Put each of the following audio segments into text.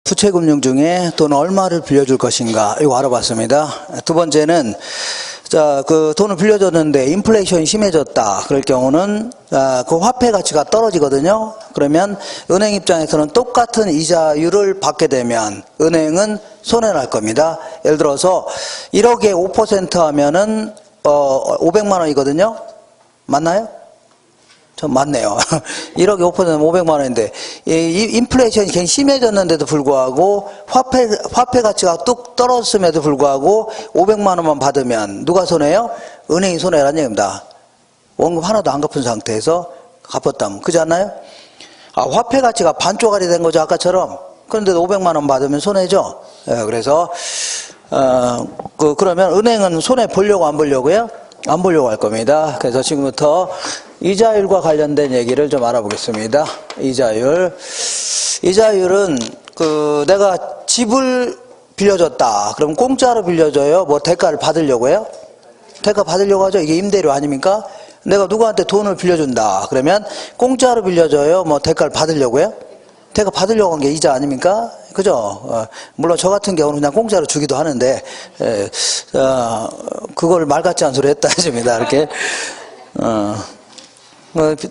부채금융 중에 돈 얼마를 빌려줄 것인가 이거 알아봤습니다. 두 번째는 그 돈을 빌려줬는데 인플레이션이 심해졌다. 그럴 경우는 그 화폐 가치가 떨어지거든요. 그러면 은행 입장에서는 똑같은 이자율을 받게 되면 은행은 손해날 겁니다. 예를 들어서 1억에 5% 하면은 500만 원이거든요. 맞나요? 좀 맞네요. 1억에 5%는 500만 원인데 이 인플레이션이 굉장히 심해졌는데도 불구하고 화폐 가치가 뚝 떨어졌음에도 불구하고 500만 원만 받으면 누가 손해요? 은행이 손해라는 얘기입니다. 원금 하나도 안 갚은 상태에서 갚았다면 그렇지 않나요? 화폐 가치가 반쪽짜리 된 거죠 아까처럼. 그런데도 500만 원 받으면 손해죠. 그래서 그러면 은행은 손해 보려고 안 보려고요? 안 보려고 할 겁니다. 그래서 지금부터 이자율과 관련된 얘기를 좀 알아보겠습니다. 이자율은 내가 집을 빌려줬다. 그럼 공짜로 빌려줘요? 뭐 대가를 받으려고 해요? 대가 받으려고 하죠. 이게 임대료 아닙니까? 내가 누구한테 돈을 빌려준다. 그러면 공짜로 빌려줘요? 뭐 대가를 받으려고 해요? 대가 받으려고 한 게 이자 아닙니까? 그죠? 물론 저 같은 경우는 그냥 공짜로 주기도 하는데, 그걸 말 같지 않은 소리 했다 해줍니다. 이렇게.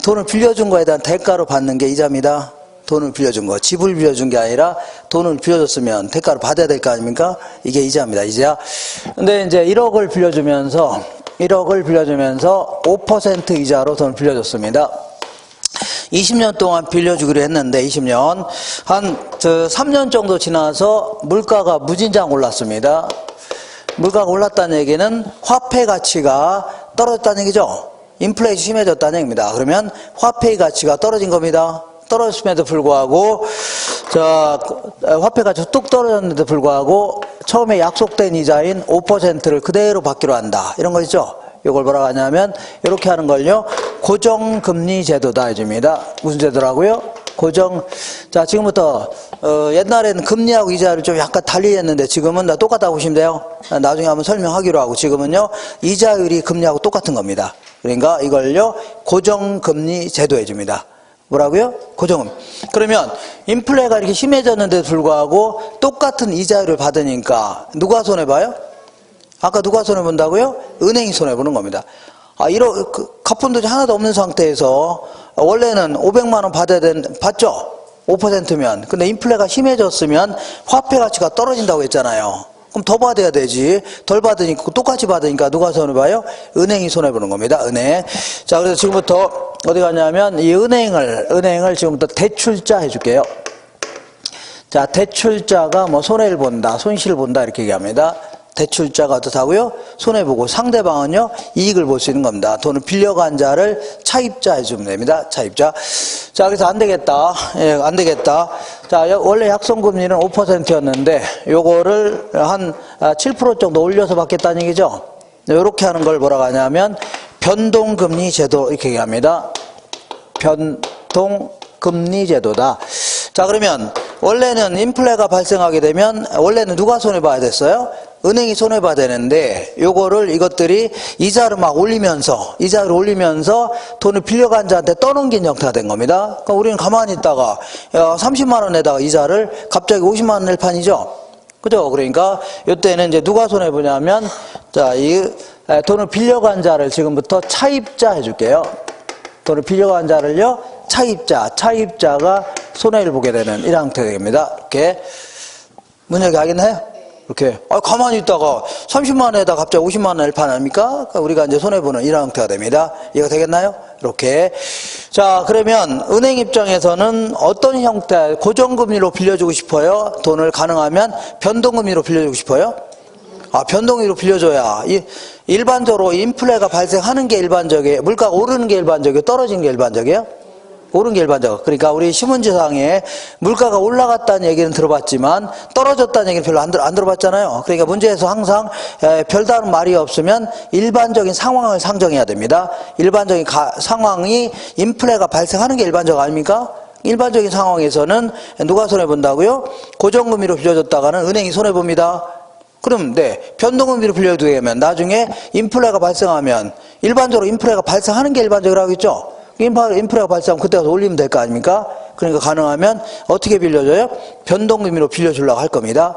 돈을 빌려준 거에 대한 대가로 받는 게 이자입니다. 돈을 빌려준 거. 집을 빌려준 게 아니라 돈을 빌려줬으면 대가로 받아야 될 거 아닙니까? 이게 이자입니다. 이자. 근데 이제 1억을 빌려주면서 5% 이자로 돈을 빌려줬습니다. 20년 동안 빌려주기로 했는데 20년 한 3년 정도 지나서 물가가 무진장 올랐습니다. 물가가 올랐다는 얘기는 화폐 가치가 떨어졌다는 얘기죠. 인플레이션이 심해졌다는 얘기입니다. 그러면 화폐의 가치가 떨어진 겁니다. 떨어졌음에도 불구하고 화폐 가치가 뚝 떨어졌는데도 불구하고 처음에 약속된 이자인 5%를 그대로 받기로 한다. 이런 거 있죠. 이걸 뭐라고 하냐면 이렇게 하는 걸요 고정금리 제도다 해줍니다. 무슨 제도라고요? 자 지금부터 옛날에는 금리하고 이자를 좀 약간 달리 했는데 지금은 다 똑같다고 보시면 돼요. 나중에 한번 설명하기로 하고 지금은요 이자율이 금리하고 똑같은 겁니다. 그러니까 이걸요 고정금리 제도 해줍니다. 뭐라고요? 고정금. 그러면 인플레가 이렇게 심해졌는데도 불구하고 똑같은 이자율을 받으니까 누가 손해봐요? 아까 누가 손해본다고요? 은행이 손해보는 겁니다. 갚은 돈이 하나도 없는 상태에서 원래는 500만 원 받죠? 5%면. 근데 인플레가 심해졌으면 화폐 가치가 떨어진다고 했잖아요. 그럼 더 받아야 되지. 덜 받으니까 똑같이 받으니까 누가 손해봐요? 은행이 손해보는 겁니다. 은행. 자, 그래서 지금부터 어디 가냐면 이 은행을 지금부터 대출자 해줄게요. 자, 대출자가 뭐 손해를 본다, 손실을 본다 이렇게 얘기합니다. 대출자가 어떻다고요? 손해보고 상대방은요 이익을 볼 수 있는 겁니다. 돈을 빌려간 자를 차입자 해주면 됩니다. 차입자. 자, 그래서 안 되겠다. 안 되겠다. 자, 원래 약속금리는 5%였는데 요거를 한 7% 정도 올려서 받겠다는 얘기죠. 이렇게 하는 걸 뭐라고 하냐면 변동금리 제도 이렇게 얘기합니다. 변동금리 제도다. 자, 그러면 원래는 인플레가 발생하게 되면 원래는 누가 손해봐야 됐어요? 은행이 손해봐야 되는데 이것들이 이자를 막 올리면서 돈을 빌려간 자한테 떠넘긴 형태가 된 겁니다. 그러니까 우리는 가만히 있다가 30만 원에다가 이자를 갑자기 50만 원 낼 판이죠. 그죠? 그러니까 이때는 이제 누가 손해보냐면 돈을 빌려간 자를 지금부터 차입자 해줄게요. 돈을 빌려간 자를요 차입자가 손해를 보게 되는 이런 형태가 됩니다. 이렇게 문제가 하겠나요? 이렇게 가만히 있다가 30만 원에다 갑자기 50만 원을 파납니까? 그러니까 우리가 이제 손해보는 이런 형태가 됩니다. 이해가 되겠나요? 이렇게. 자, 그러면 은행 입장에서는 어떤 형태, 고정금리로 빌려주고 싶어요? 돈을 가능하면 변동금리로 빌려주고 싶어요? 변동금리로 빌려줘야 일반적으로 인플레가 발생하는 게 일반적이에요. 물가가 오르는 게 일반적이에요. 떨어지는 게 일반적이에요? 오른 게 일반적. 그러니까 우리 신문지상에 물가가 올라갔다는 얘기는 들어봤지만 떨어졌다는 얘기는 별로 안 들어봤잖아요. 그러니까 문제에서 항상 별다른 말이 없으면 일반적인 상황을 상정해야 됩니다. 일반적인 상황이 인플레가 발생하는 게 일반적 아닙니까? 일반적인 상황에서는 누가 손해본다고요? 고정금리로 빌려줬다가는 은행이 손해봅니다. 그럼 변동금리로 빌려두면 나중에 인플레가 발생하면 일반적으로 인플레가 발생하는 게 일반적이라고 했죠. 인플레가 발생하면 그때 가서 올리면 될 거 아닙니까? 그러니까 가능하면 어떻게 빌려줘요? 변동금리로 빌려주려고 할 겁니다.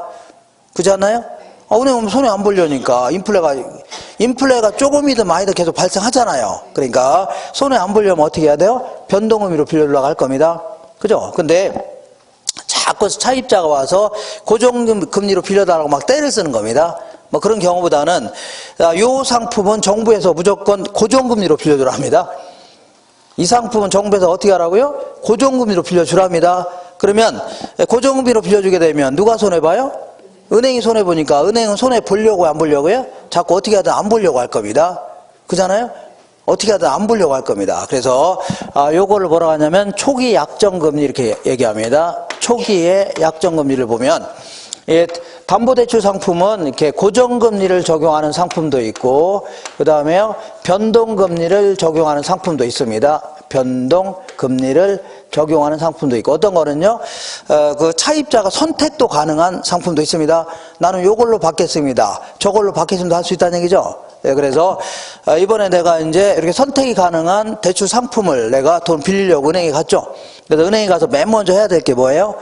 그렇지 않나요? 은행은 손해 안 보려니까 인플레가 조금이든 많이든 계속 발생하잖아요. 그러니까 손해 안 보려면 어떻게 해야 돼요? 변동금리로 빌려주려고 할 겁니다. 그죠? 근데 자꾸 차입자가 와서 고정금리로 빌려달라고 막 떼를 쓰는 겁니다. 뭐 그런 경우보다는 요 상품은 정부에서 무조건 고정금리로 빌려주라 합니다. 이 상품은 정부에서 어떻게 하라고요? 고정금리로 빌려주랍니다. 그러면 고정금리로 빌려주게 되면 누가 손해봐요? 은행이 손해보니까 은행은 손해보려고 안 보려고요? 자꾸 어떻게 하든 안 보려고 할 겁니다. 그잖아요? 어떻게 하든 안 보려고 할 겁니다. 그래서 요거를 뭐라고 하냐면 초기 약정금리 이렇게 얘기합니다. 초기의 약정금리를 보면 담보대출 상품은 이렇게 고정금리를 적용하는 상품도 있고 그 다음에요 변동금리를 적용하는 상품도 있습니다. 변동금리를 적용하는 상품도 있고 어떤 거는요 그 차입자가 선택도 가능한 상품도 있습니다. 나는 요걸로 받겠습니다. 저걸로 받겠습니다 할 수 있다는 얘기죠. 네, 그래서 이번에 내가 이제 이렇게 선택이 가능한 대출 상품을 내가 돈 빌리려고 은행에 갔죠. 그래서 은행에 가서 맨 먼저 해야 될 게 뭐예요?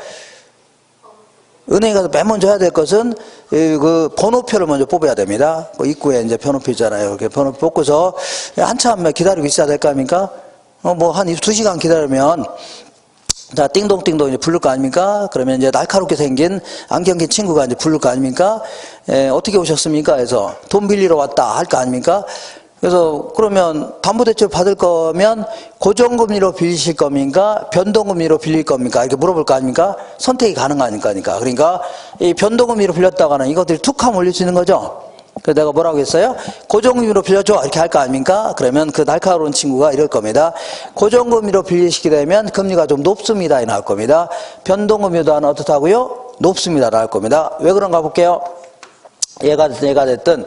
은행에 가서 맨 먼저 해야 될 것은 그 번호표를 먼저 뽑아야 됩니다. 그 입구에 이제 번호표 있잖아요. 이렇게 번호표 뽑고서 한참 기다리고 있어야 될 거 아닙니까? 뭐 한 2시간 기다리면 자 띵동띵동 이제 부를 거 아닙니까? 그러면 이제 날카롭게 생긴 안경 낀 친구가 이제 부를 거 아닙니까? 어떻게 오셨습니까? 해서 돈 빌리러 왔다 할 거 아닙니까? 그래서 그러면 담보대출 받을 거면 고정금리로 빌리실 겁니까? 변동금리로 빌릴 겁니까? 이렇게 물어볼 거 아닙니까? 선택이 가능하니까. 그러니까 이 변동금리로 빌렸다가는 이것들이 툭 하면 올릴 수 있는 거죠. 그래서 내가 뭐라고 했어요? 고정금리로 빌려줘 이렇게 할 거 아닙니까? 그러면 그 날카로운 친구가 이럴 겁니다. 고정금리로 빌리시게 되면 금리가 좀 높습니다 이 나올 겁니다. 변동금리도 하나 어떻다고요? 높습니다 나올 겁니다. 왜 그런가 볼게요. 얘가 됐든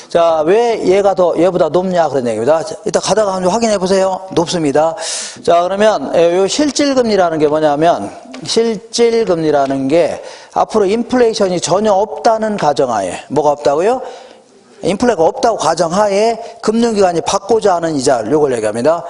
자, 왜 얘보다 높냐 그런 얘기입니다. 이따 가다가 한번 확인해 보세요. 높습니다. 자, 그러면 요 실질금리라는 게 뭐냐면 실질금리라는 게 앞으로 인플레이션이 전혀 없다는 가정하에 뭐가 없다고요? 인플레가 없다고 가정하에 금융기관이 받고자 하는 이자를 요걸 얘기합니다.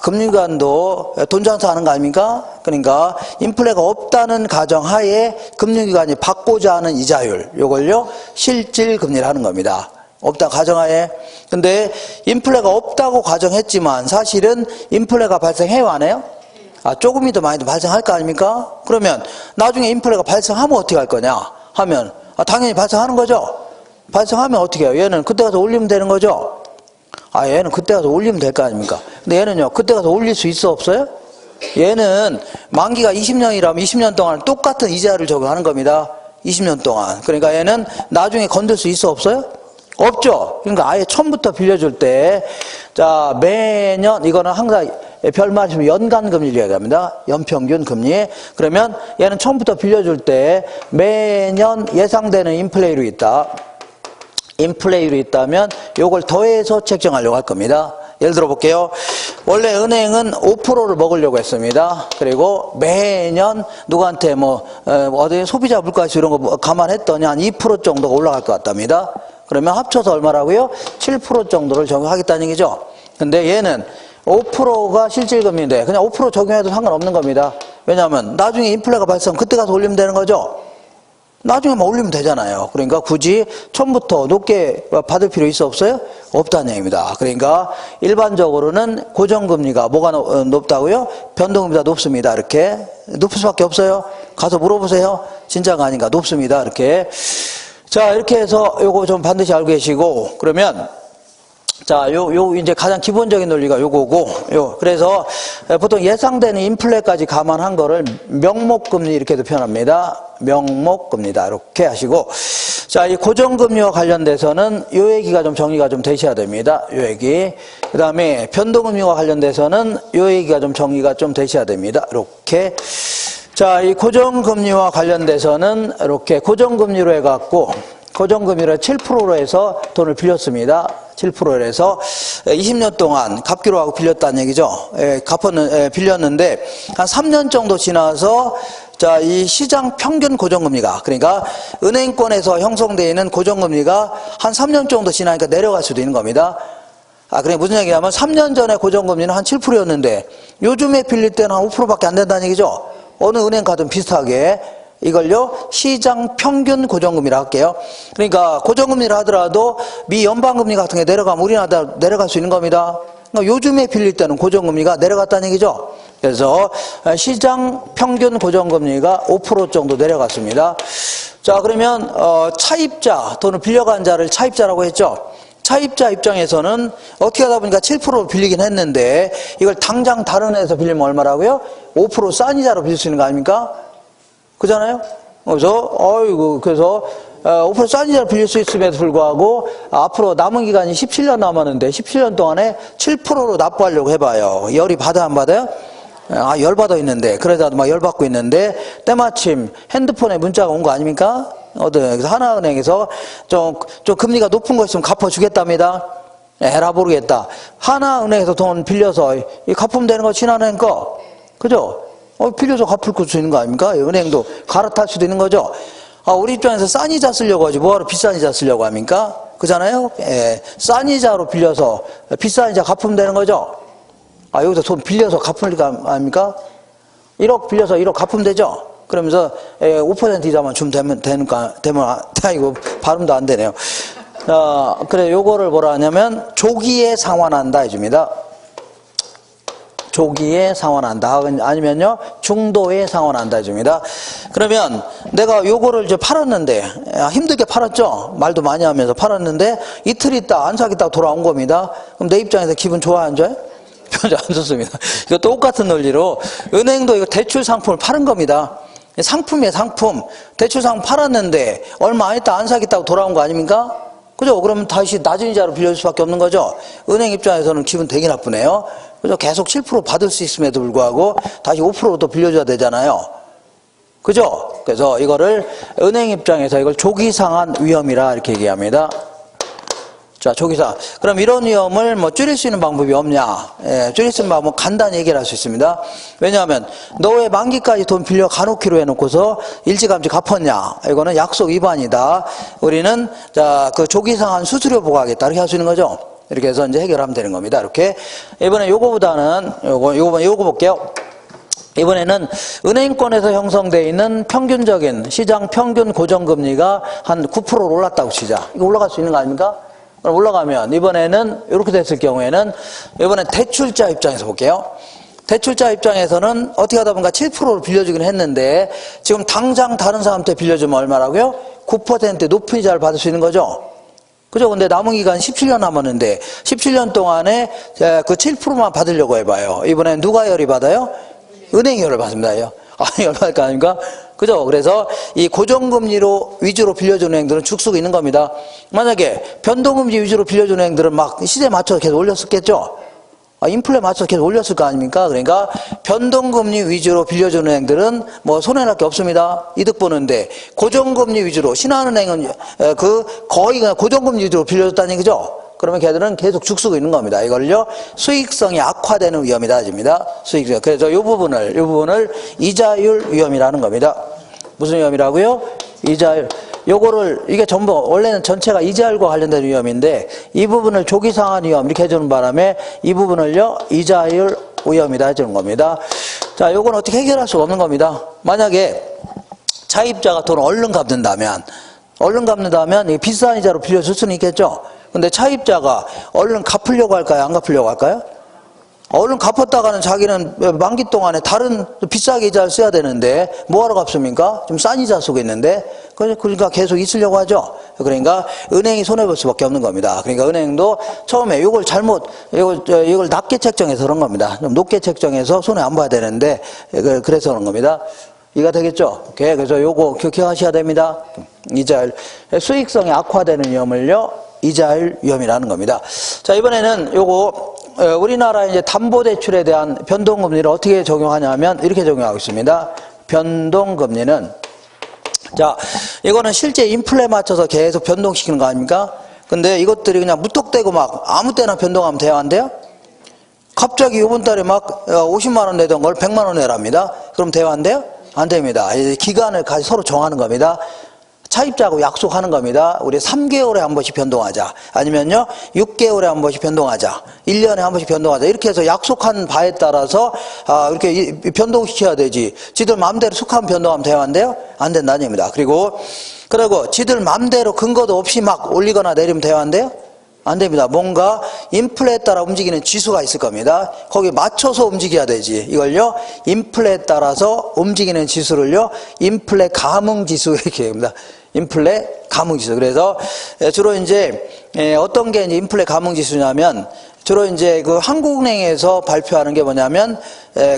금융기관도 돈 장사하는 거 아닙니까? 그러니까 인플레가 없다는 가정하에 금융기관이 받고자 하는 이자율 요걸요 실질금리를 하는 겁니다. 없다 가정하에. 근데 인플레가 없다고 가정했지만 사실은 인플레가 발생해요 안 해요? 조금이든 많이든 발생할 거 아닙니까? 그러면 나중에 인플레가 발생하면 어떻게 할 거냐 하면 당연히 발생하는 거죠. 발생하면 어떻게 해요? 얘는 그때 가서 올리면 되는 거죠. 얘는 그때 가서 올리면 될 거 아닙니까? 근데 얘는요 그때 가서 올릴 수 있어 없어요? 얘는 만기가 20년이라면 20년 동안 똑같은 이자를 적용하는 겁니다. 20년 동안. 그러니까 얘는 나중에 건들 수 있어 없어요? 없죠. 그러니까 아예 처음부터 빌려줄 때, 자, 매년, 이거는 항상 별 맞으면 연간 금리를 얘기합니다. 연평균 금리. 그러면 얘는 처음부터 빌려줄 때 매년 예상되는 인플레이율이 있다. 인플레이율이 있다면 요걸 더해서 책정하려고 할 겁니다. 예를 들어 볼게요. 원래 은행은 5%를 먹으려고 했습니다. 그리고 매년 누구한테 어디 소비자 물가지수 이런 거 감안했더니 한 2% 정도가 올라갈 것 같답니다. 그러면 합쳐서 얼마라고요? 7% 정도를 적용하겠다는 얘기죠. 근데 얘는 5%가 실질금리인데 그냥 5% 적용해도 상관없는 겁니다. 왜냐하면 나중에 인플레가 발생하면 그때 가서 올리면 되는 거죠. 나중에 올리면 되잖아요. 그러니까 굳이 처음부터 높게 받을 필요 있어 없어요? 없다는 얘기입니다. 그러니까 일반적으로는 고정금리가 뭐가 높다고요? 변동금리가 높습니다. 이렇게 높을 수밖에 없어요. 가서 물어보세요. 진짜가 아닌가? 높습니다. 이렇게. 자, 이렇게 해서 요거 좀 반드시 알고 계시고, 그러면, 자, 이제 가장 기본적인 논리가 요거고, 그래서 보통 예상되는 인플레까지 감안한 거를 명목금리 이렇게도 표현합니다. 명목금리다. 이렇게 하시고, 자, 이 고정금리와 관련돼서는 요 얘기가 좀 정리가 좀 되셔야 됩니다. 요 얘기. 그 다음에 변동금리와 관련돼서는 요 얘기가 좀 정리가 좀 되셔야 됩니다. 이렇게. 자, 이 고정금리와 관련돼서는 이렇게 고정금리로 해갖고 고정금리를 7%로 해서 돈을 빌렸습니다. 7%로 해서 20년 동안 갚기로 하고 빌렸다는 얘기죠. 빌렸는데 한 3년 정도 지나서 자, 이 시장 평균 고정금리가 그러니까 은행권에서 형성되어 있는 고정금리가 한 3년 정도 지나니까 내려갈 수도 있는 겁니다. 그래 무슨 얘기냐면 3년 전에 고정금리는 한 7%였는데 요즘에 빌릴 때는 한 5%밖에 안 된다는 얘기죠. 어느 은행 가든 비슷하게 이걸요 시장 평균 고정금리라 할게요. 그러니까 고정금리를 하더라도 미 연방금리 같은 게 내려가면 우리나라 내려갈 수 있는 겁니다. 그러니까 요즘에 빌릴 때는 고정금리가 내려갔다는 얘기죠. 그래서 시장 평균 고정금리가 5% 정도 내려갔습니다. 자, 그러면 차입자 돈을 빌려간 자를 차입자라고 했죠. 차입자 입장에서는 어떻게 하다 보니까 7%로 빌리긴 했는데 이걸 당장 다른 애에서 빌리면 얼마라고요? 5% 싼 이자로 빌릴 수 있는 거 아닙니까? 그잖아요? 그래서 5% 싼 이자로 빌릴 수 있음에도 불구하고 앞으로 남은 기간이 17년 남았는데 17년 동안에 7%로 납부하려고 해봐요. 열이 받아 안 받아요? 열 받아 있는데 그러다도 막 열 받고 있는데 때마침 핸드폰에 문자가 온 거 아닙니까? 그래서 하나은행에서 좀 금리가 높은 거 있으면 갚아주겠답니다. 에라 모르겠다. 하나은행에서 돈 빌려서 갚으면 되는 거 신한은행 거. 그죠? 빌려서 갚을 수 있는 거 아닙니까? 은행도 갈아탈 수도 있는 거죠. 우리 입장에서 싼 이자 쓰려고 하지 뭐하러 비싼 이자 쓰려고 합니까? 그잖아요? 싼 이자로 빌려서 비싼 이자 갚으면 되는 거죠. 여기서 돈 빌려서 갚을 거 아닙니까? 1억 빌려서 1억 갚으면 되죠? 그러면서 5% 이자만 주면 이거 발음도 안 되네요. 그래, 요거를 뭐라 하냐면 조기에 상환한다 해줍니다. 조기에 상환한다. 아니면요, 중도에 상환한다 해줍니다. 그러면 내가 요거를 이제 팔았는데, 힘들게 팔았죠? 말도 많이 하면서 팔았는데, 이틀 있다, 안 사겠다고 돌아온 겁니다. 그럼 내 입장에서 기분 좋아, 안 좋아요? 별로 안 좋습니다. 이거 똑같은 논리로, 은행도 이거 대출 상품을 파는 겁니다. 상품이에요, 상품. 대출 상품 팔았는데, 얼마 안 있다 안 사겠다고 돌아온 거 아닙니까? 그죠? 그러면 다시 낮은 이자로 빌려줄 수밖에 없는 거죠? 은행 입장에서는 기분 되게 나쁘네요. 그죠? 계속 7% 받을 수 있음에도 불구하고 다시 5%도 빌려줘야 되잖아요. 그죠? 그래서 이거를 은행 입장에서 이걸 조기상환 위험이라 이렇게 얘기합니다. 자, 조기상. 그럼 이런 위험을 줄일 수 있는 방법이 없냐? 줄일 수 있는 방법은 간단히 해결할 수 있습니다. 왜냐하면 너 왜 만기까지 돈 빌려 가놓기로 해놓고서 일찌감치 갚았냐? 이거는 약속 위반이다. 우리는 그 조기상환 수수료 부과하겠다. 이렇게 할 수 있는 거죠. 이렇게 해서 이제 해결하면 되는 겁니다. 이렇게. 이번에 요거보다는 요거 볼게요. 이번에는 은행권에서 형성되어 있는 평균적인 시장 평균 고정금리가 한 9%로 올랐다고 치자. 이거 올라갈 수 있는 거 아닙니까? 올라가면 이번에는 이렇게 됐을 경우에는 이번엔 대출자 입장에서 볼게요. 대출자 입장에서는 어떻게 하다 보니까 7%로 빌려주긴 했는데 지금 당장 다른 사람한테 빌려주면 얼마라고요? 9% 높은 이자를 받을 수 있는 거죠. 그죠? 근데 남은 기간 17년 남았는데 17년 동안에 그 7%만 받으려고 해봐요. 이번엔 누가 열이 받아요? 은행이 열을 받습니다. 열 받을 거 아닙니까? 그죠? 그래서 이 고정금리로 위주로 빌려주는 은행들은 죽쓰고 있는 겁니다. 만약에 변동금리 위주로 빌려주는 은행들은 막 시대에 맞춰서 계속 올렸었겠죠? 인플레에 맞춰서 계속 올렸을 거 아닙니까? 그러니까 변동금리 위주로 빌려주는 은행들은 뭐 손해날 게 없습니다. 이득 보는데 고정금리 위주로 신한은행은 거의 고정금리 위주로 빌려줬다는 얘기죠? 그러면 걔들은 계속 죽쓰고 있는 겁니다. 이걸요, 수익성이 악화되는 위험이다. 수익성. 그래서 이 부분을 이자율 위험이라는 겁니다. 무슨 위험이라고요? 이자율. 요거를, 이게 전부, 원래는 전체가 이자율과 관련된 위험인데, 이 부분을 조기상환 위험, 이렇게 해주는 바람에, 이 부분을요, 이자율 위험이다 해주는 겁니다. 자, 요건 어떻게 해결할 수가 없는 겁니다. 만약에 차입자가 돈을 얼른 갚는다면, 이 비싼 이자로 빌려줄 수는 있겠죠? 근데 차입자가 얼른 갚으려고 할까요? 안 갚으려고 할까요? 얼른 갚았다가는 자기는 만기 동안에 다른 비싸게 이자를 써야 되는데 뭐하러 갚습니까? 좀 싼 이자 쓰고 있는데 그러니까 계속 있으려고 하죠. 그러니까 은행이 손해볼 수밖에 없는 겁니다. 그러니까 은행도 처음에 이걸 낮게 책정해서 그런 겁니다. 좀 높게 책정해서 손해 안 봐야 되는데 그래서 그런 겁니다. 이해가 되겠죠? 그래서 요거 기억하셔야 됩니다. 이자율 수익성이 악화되는 위험을요, 이자율 위험이라는 겁니다. 자, 이번에는 요거 우리나라 이제 담보대출에 대한 변동금리를 어떻게 적용하냐면 이렇게 적용하고 있습니다. 변동금리는, 자, 이거는 실제 인플레에 맞춰서 계속 변동시키는 거 아닙니까? 근데 이것들이 그냥 무턱대고 막 아무 때나 변동하면 돼요, 안 돼요? 갑자기 이번 달에 막 50만 원 내던 걸 100만 원 내랍니다. 그럼 돼요, 안 돼요? 안 됩니다. 기간을 서로 정하는 겁니다. 차입자하고 약속하는 겁니다. 우리 3개월에 한 번씩 변동하자. 아니면요, 6개월에 한 번씩 변동하자. 1년에 한 번씩 변동하자. 이렇게 해서 약속한 바에 따라서, 이렇게 변동시켜야 되지. 지들 마음대로 숙하면 변동하면 돼요? 안 돼요? 안 된다는 얘기입니다. 그리고 지들 마음대로 근거도 없이 막 올리거나 내리면 돼요? 안 돼요? 안 됩니다. 뭔가 인플레에 따라 움직이는 지수가 있을 겁니다. 거기에 맞춰서 움직여야 되지. 이걸요, 인플레에 따라서 움직이는 지수를요, 인플레 감응 지수 이렇게 합니다. 인플레 감응 지수. 그래서 주로 이제 어떤 게 이제 인플레 감응 지수냐면, 주로 이제 그 한국은행에서 발표하는 게 뭐냐면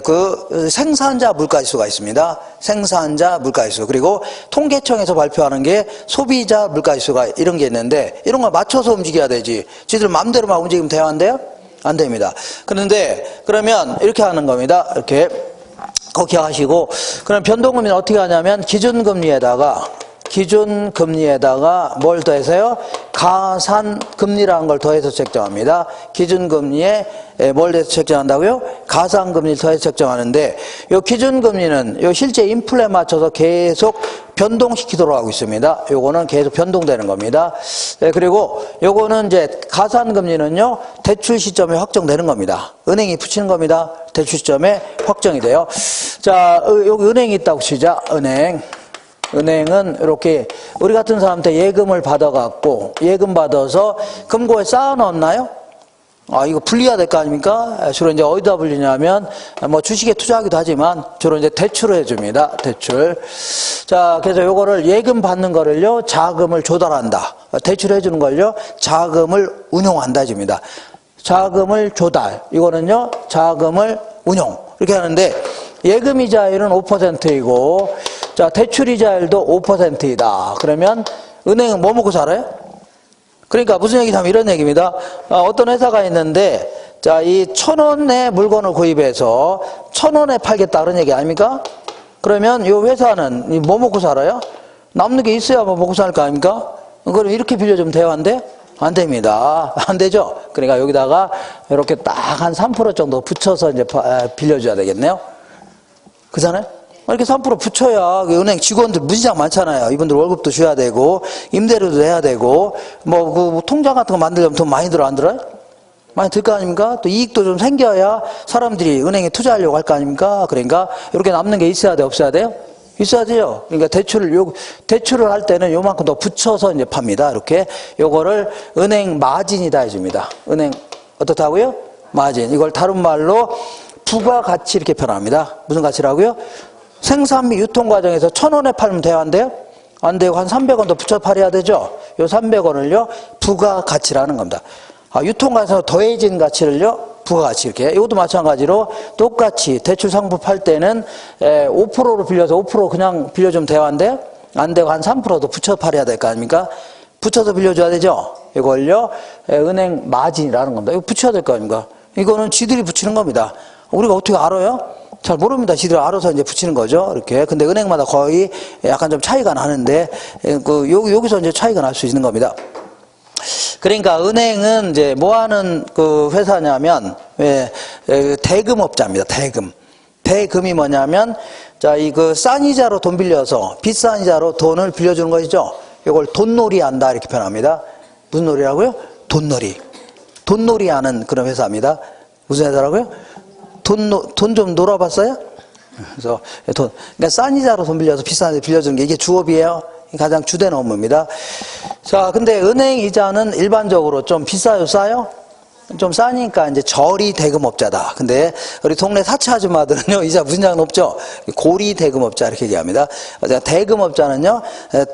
그 생산자 물가지수가 있습니다. 생산자 물가지수. 그리고 통계청에서 발표하는 게 소비자 물가지수가 이런 게 있는데, 이런 거 맞춰서 움직여야 되지. 지들 마음대로 막 움직이면 돼요? 안 돼요? 안 됩니다. 그런데 그러면 이렇게 하는 겁니다. 이렇게 그거 기억하시고, 그럼 변동금리는 어떻게 하냐면 기준금리에다가 뭘 더해서요? 가산금리라는 걸 더해서 책정합니다. 기준금리에 뭘 더해서 책정한다고요? 가산금리를 더해서 책정하는데, 요 기준금리는 요 실제 인플레에 맞춰서 계속 변동시키도록 하고 있습니다. 요거는 계속 변동되는 겁니다. 그리고 요거는 이제 가산금리는요, 대출 시점에 확정되는 겁니다. 은행이 붙이는 겁니다. 대출 시점에 확정이 돼요. 자, 여기 은행이 있다고 치자. 은행은 이렇게 우리 같은 사람한테 예금을 받아갖고, 예금 받아서 금고에 쌓아 넣었나요? 이거 분리해야 될 거 아닙니까? 주로 이제 어디다 분리냐면, 뭐 주식에 투자하기도 하지만, 주로 이제 대출을 해줍니다. 대출. 자, 그래서 요거를 예금 받는 거를요, 자금을 조달한다. 대출해주는 걸요, 자금을 운용한다. 줍니다. 자금을 조달. 이거는요, 자금을 운용. 이렇게 하는데, 예금 이자율은 5%이고, 자, 대출 이자율도 5%이다. 그러면 은행은 뭐 먹고 살아요? 그러니까 무슨 얘기냐면 이런 얘기입니다. 어떤 회사가 있는데, 자, 이 1,000원의 물건을 구입해서 1,000원에 팔겠다 그런 얘기 아닙니까? 그러면 이 회사는 뭐 먹고 살아요? 남는 게 있어야 뭐 먹고 살 거 아닙니까? 그럼 이렇게 빌려주면 돼요? 안 돼? 안 됩니다. 안 되죠? 그러니까 여기다가 이렇게 딱 한 3% 정도 붙여서 이제 빌려줘야 되겠네요. 그잖아요? 이렇게 3% 붙여야 은행 직원들 무지장 많잖아요. 이분들 월급도 줘야 되고, 임대료도 해야 되고, 뭐 통장 같은 거 만들려면 돈 많이 들어, 안 들어요? 많이 들 거 아닙니까? 또 이익도 좀 생겨야 사람들이 은행에 투자하려고 할 거 아닙니까? 그러니까 이렇게 남는 게 있어야 돼, 없어야 돼요? 있어야 돼요. 그러니까 대출을 할 때는 요만큼 더 붙여서 이제 팝니다. 이렇게. 요거를 은행 마진이다 해줍니다. 은행, 어떻다고요? 마진. 이걸 다른 말로 부가가치 이렇게 표현합니다. 무슨 가치라고요? 생산비 유통 과정에서 1,000원에 팔면 돼요? 안 돼요? 안 되고 한 300원 더 붙여 팔아야 되죠? 요 300원을요, 부가가치라는 겁니다. 유통 과정에서 더해진 가치를요, 부가가치 이렇게. 이것도 마찬가지로 똑같이 대출 상품 팔 때는 5%로 빌려서 5% 그냥 빌려주면 돼요? 안 돼요? 안 되고 한 3%도 붙여 팔아야 될 거 아닙니까? 붙여서 빌려줘야 되죠? 이걸요, 은행 마진이라는 겁니다. 이거 붙여야 될 거 아닙니까? 이거는 지들이 붙이는 겁니다. 우리가 어떻게 알아요? 잘 모릅니다. 지들 알아서 이제 붙이는 거죠. 이렇게. 근데 은행마다 거의 약간 좀 차이가 나는데, 여기서 이제 차이가 날 수 있는 겁니다. 그러니까 은행은 이제 뭐 하는 그 회사냐면, 대금업자입니다. 대금. 대금이 뭐냐면, 자, 싼 이자로 돈 빌려서, 비싼 이자로 돈을 빌려주는 것이죠. 이걸 돈놀이 한다. 이렇게 표현합니다. 무슨 놀이라고요? 돈놀이. 돈놀이 하는 그런 회사입니다. 무슨 회사라고요? 돈 좀 놀아봤어요? 그래서 그러니까 싼 이자로 돈 빌려서 비싼 데 빌려주는 게 이게 주업이에요. 가장 주된 업무입니다. 자, 근데 은행 이자는 일반적으로 좀 비싸요, 싸요? 좀 싸니까 이제 저리 대금업자다. 근데 우리 동네 사채 아줌마들은요, 이자 무슨 장 높죠? 고리 대금업자 이렇게 얘기합니다. 대금업자는요,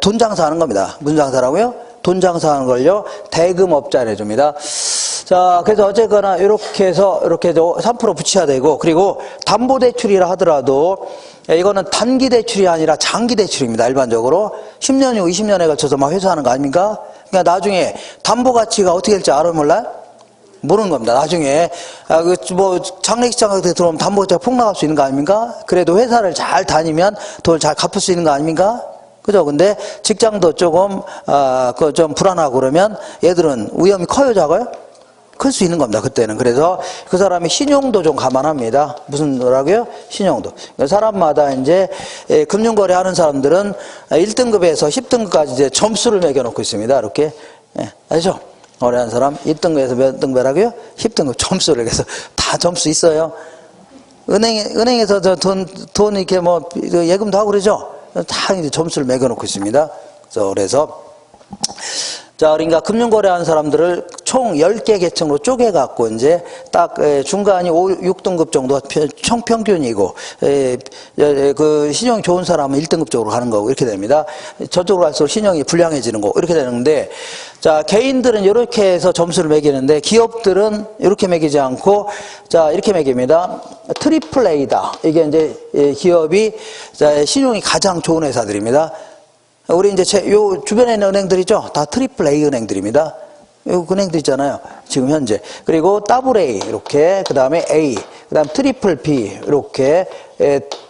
돈 장사하는 겁니다. 무슨 장사라고요? 돈 장사하는 걸요, 대금업자를 해줍니다. 자, 그래서 어쨌거나 이렇게 해서 이렇게 3% 붙여야 되고, 그리고 담보대출이라 하더라도 이거는 단기 대출이 아니라 장기 대출입니다. 일반적으로 10년 이후 20년에 걸쳐서 막 회수하는 거 아닙니까? 그러니까 나중에 담보 가치가 어떻게 될지 알아요, 몰라요? 모르는 겁니다. 나중에 장례식장 같은 데 들어오면 담보 가치가 폭락할 수 있는 거 아닙니까? 그래도 회사를 잘 다니면 돈을 잘 갚을 수 있는 거 아닙니까? 그죠? 근데 직장도 조금 좀 불안하고 그러면 얘들은 위험이 커요, 작아요? 클 수 있는 겁니다. 그때는. 그래서 그 사람이 신용도 좀 감안합니다. 무슨 거라고요? 신용도. 사람마다 이제 금융거래 하는 사람들은 1등급에서 10등급까지 이제 점수를 매겨놓고 있습니다. 이렇게. 아시죠? 거래하는 사람 1등급에서 몇 등급이라고요? 10등급 점수를. 그래서 다 점수 있어요. 은행에서 돈 이렇게 뭐 예금도 하고 그러죠? 다 이제 점수를 매겨놓고 있습니다. 그래서 자, 그러니까 금융거래하는 사람들을 총 10개 계층으로 쪼개갖고, 이제 딱, 중간이 6등급 정도 총평균이고, 그 신용이 좋은 사람은 1등급 쪽으로 가는 거고, 이렇게 됩니다. 저쪽으로 갈수록 신용이 불량해지는 거, 이렇게 되는데, 자, 개인들은 이렇게 해서 점수를 매기는데, 기업들은 이렇게 매기지 않고, 자, 이렇게 매깁니다. 트리플 A다. 이게 이제 기업이, 자, 신용이 가장 좋은 회사들입니다. 우리 이제 요 주변에 있는 은행들이죠. 다 트리플 A 은행들입니다. 요 은행들 있잖아요. 지금 현재. 그리고 더블 A 이렇게, 그다음에 A, 그다음 트리플 B 이렇게,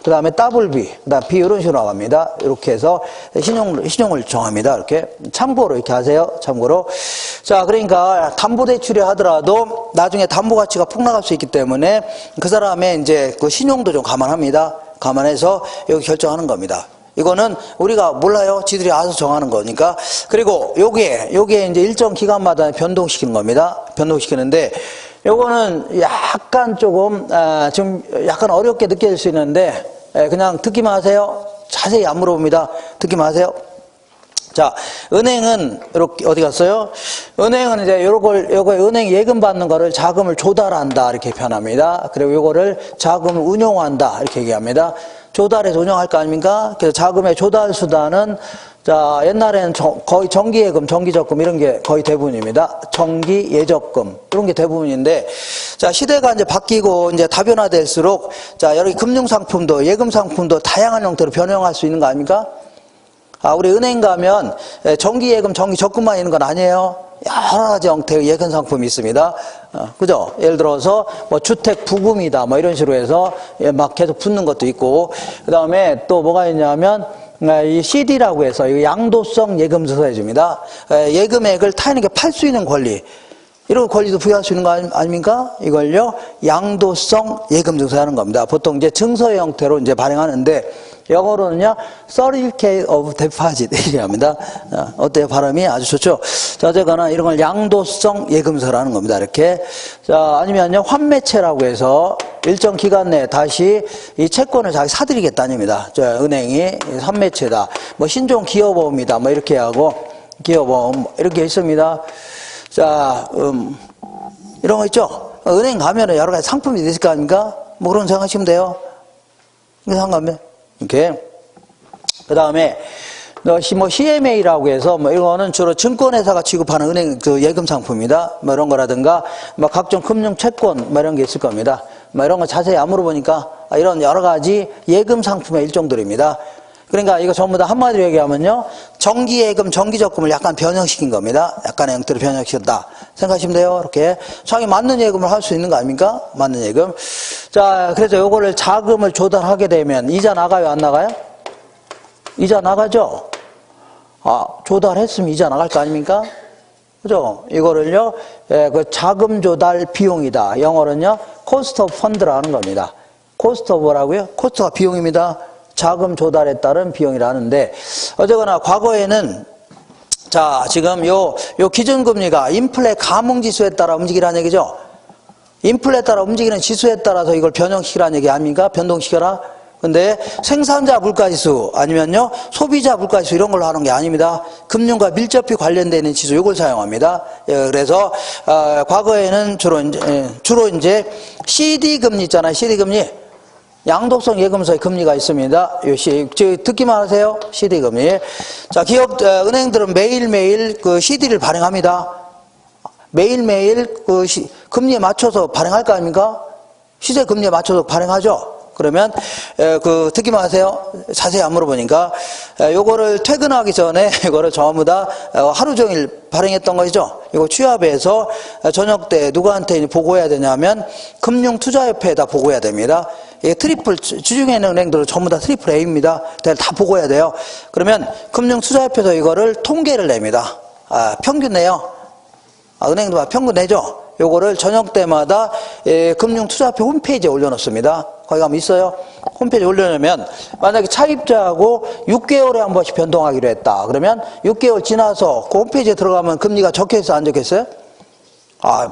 그다음에 더블 B, 그다음 B 이런 식으로 나갑니다. 이렇게 해서 신용을 정합니다. 이렇게 참고로 이렇게 하세요. 참고로. 자, 그러니까 담보대출이 하더라도 나중에 담보 가치가 폭락할 수 있기 때문에 그 사람의 이제 그 신용도 좀 감안합니다. 감안해서 여기 결정하는 겁니다. 이거는 우리가 몰라요. 지들이 알아서 정하는 거니까. 그리고 요게 이제 일정 기간마다 변동시키는 겁니다. 변동시키는데, 요거는 약간 조금, 좀 약간 어렵게 느껴질 수 있는데, 그냥 듣기만 하세요. 자세히 안 물어봅니다. 듣기만 하세요. 자, 은행은 이렇게 어디 갔어요? 은행은 이제 요거 은행 예금 받는 거를 자금을 조달한다 이렇게 표현합니다. 그리고 요거를 자금을 운용한다 이렇게 얘기합니다. 조달해서 운영할 거 아닙니까? 그래서 자금의 조달 수단은, 자, 옛날에는 거의 정기예금, 정기적금 이런 게 거의 대부분입니다. 정기 예적금 이런 게 대부분인데, 자, 시대가 이제 바뀌고 이제 다변화될수록, 자, 여러 금융상품도 예금 상품도 다양한 형태로 변형할 수 있는 거 아닙니까? 우리 은행 가면 정기예금, 정기적금만 있는 건 아니에요. 여러 가지 형태의 예금 상품이 있습니다. 그죠? 예를 들어서 뭐 주택 부금이다 뭐 이런 식으로 해서 막 계속 붙는 것도 있고, 그 다음에 또 뭐가 있냐면 이 CD라고 해서 이 양도성 예금증서 해줍니다. 예금액을 타인에게 팔 수 있는 권리, 이런 권리도 부여할 수 있는 거 아닙니까? 이걸요 양도성 예금증서 하는 겁니다. 보통 이제 증서의 형태로 이제 발행하는데, 영어로는요, Certificate of Deposit 이렇게 합니다. 어때요? 발음이 아주 좋죠? 자, 어쨌거나 이런 걸 양도성 예금서라는 겁니다. 이렇게. 자, 아니면요, 환매채라고 해서 일정 기간 내에 다시 이 채권을 자기 사들이겠다입니다. 저 은행이 환매채다. 뭐 신종 기여보험이다. 뭐 이렇게 하고, 기여보험 이렇게 있습니다. 자, 이런 거 있죠? 은행 가면은 여러 가지 상품이 있을 거 아닙니까? 뭐 그런 생각하시면 돼요. 이거 상관없네. 이렇게. 그 다음에, 뭐 CMA라고 해서, 뭐 이거는 주로 증권회사가 취급하는 은행 그 예금 상품입니다. 뭐 이런 거라든가, 뭐 각종 금융 채권, 뭐 이런 게 있을 겁니다. 뭐 이런 거 자세히 안 물어보니까, 이런 여러 가지 예금 상품의 일종들입니다. 그러니까 이거 전부 다 한마디로 얘기하면요, 정기예금, 정기적금을 약간 변형시킨 겁니다. 약간의 형태로 변형시켰다 생각하시면 돼요. 이렇게 자기 맞는 예금을 할 수 있는 거 아닙니까? 맞는 예금. 자, 그래서 요거를 자금을 조달하게 되면 이자 나가요, 안 나가요? 이자 나가죠? 조달했으면 이자 나갈 거 아닙니까? 그죠? 이거를요, 그 자금 조달 비용이다. 영어로는요, cost of fund라는 겁니다. cost of 뭐라고요? cost가 비용입니다. 자금 조달에 따른 비용이라는데, 어쨌거나 과거에는, 자, 지금 요 기준금리가 인플레 감흥지수에 따라 움직이라는 얘기죠. 인플레에 따라 움직이는 지수에 따라서 이걸 변형시키라는 얘기 아닙니까? 변동시켜라. 근데 생산자 물가지수 아니면요 소비자 물가지수 이런 걸로 하는 게 아닙니다. 금융과 밀접히 관련되어 있는 지수 이걸 사용합니다. 그래서 과거에는 주로 이제 CD 금리 있잖아요. CD 금리. 양도성 예금서의 금리가 있습니다. 듣기만 하세요. CD 금리. 자, 은행들은 매일매일 그 CD를 발행합니다. 매일매일 그 금리에 맞춰서 발행할 거 아닙니까? 시세 금리에 맞춰서 발행하죠. 그러면 듣기만 하세요. 자세히 안 물어보니까. 요거를 퇴근하기 전에 이거를 전부 다 하루 종일 발행했던 것이죠. 이거 취합해서 저녁 때 누구한테 보고해야 되냐면 금융투자협회에다 보고해야 됩니다. 이게 주중에 있는 은행들은 전부 다 트리플 A입니다. 다 보고해야 돼요. 그러면 금융투자협회에서 이거를 통계를 냅니다. 평균 내요. 은행도 평균 내죠. 요거를 저녁 때마다 금융투자협회 홈페이지에 올려놓습니다. 거기 가면 있어요. 홈페이지에 올려놓으면 만약에 차입자하고 6개월에 한 번씩 변동하기로 했다. 그러면 6개월 지나서 그 홈페이지에 들어가면 금리가 적혀있어요? 안 적혀있어요?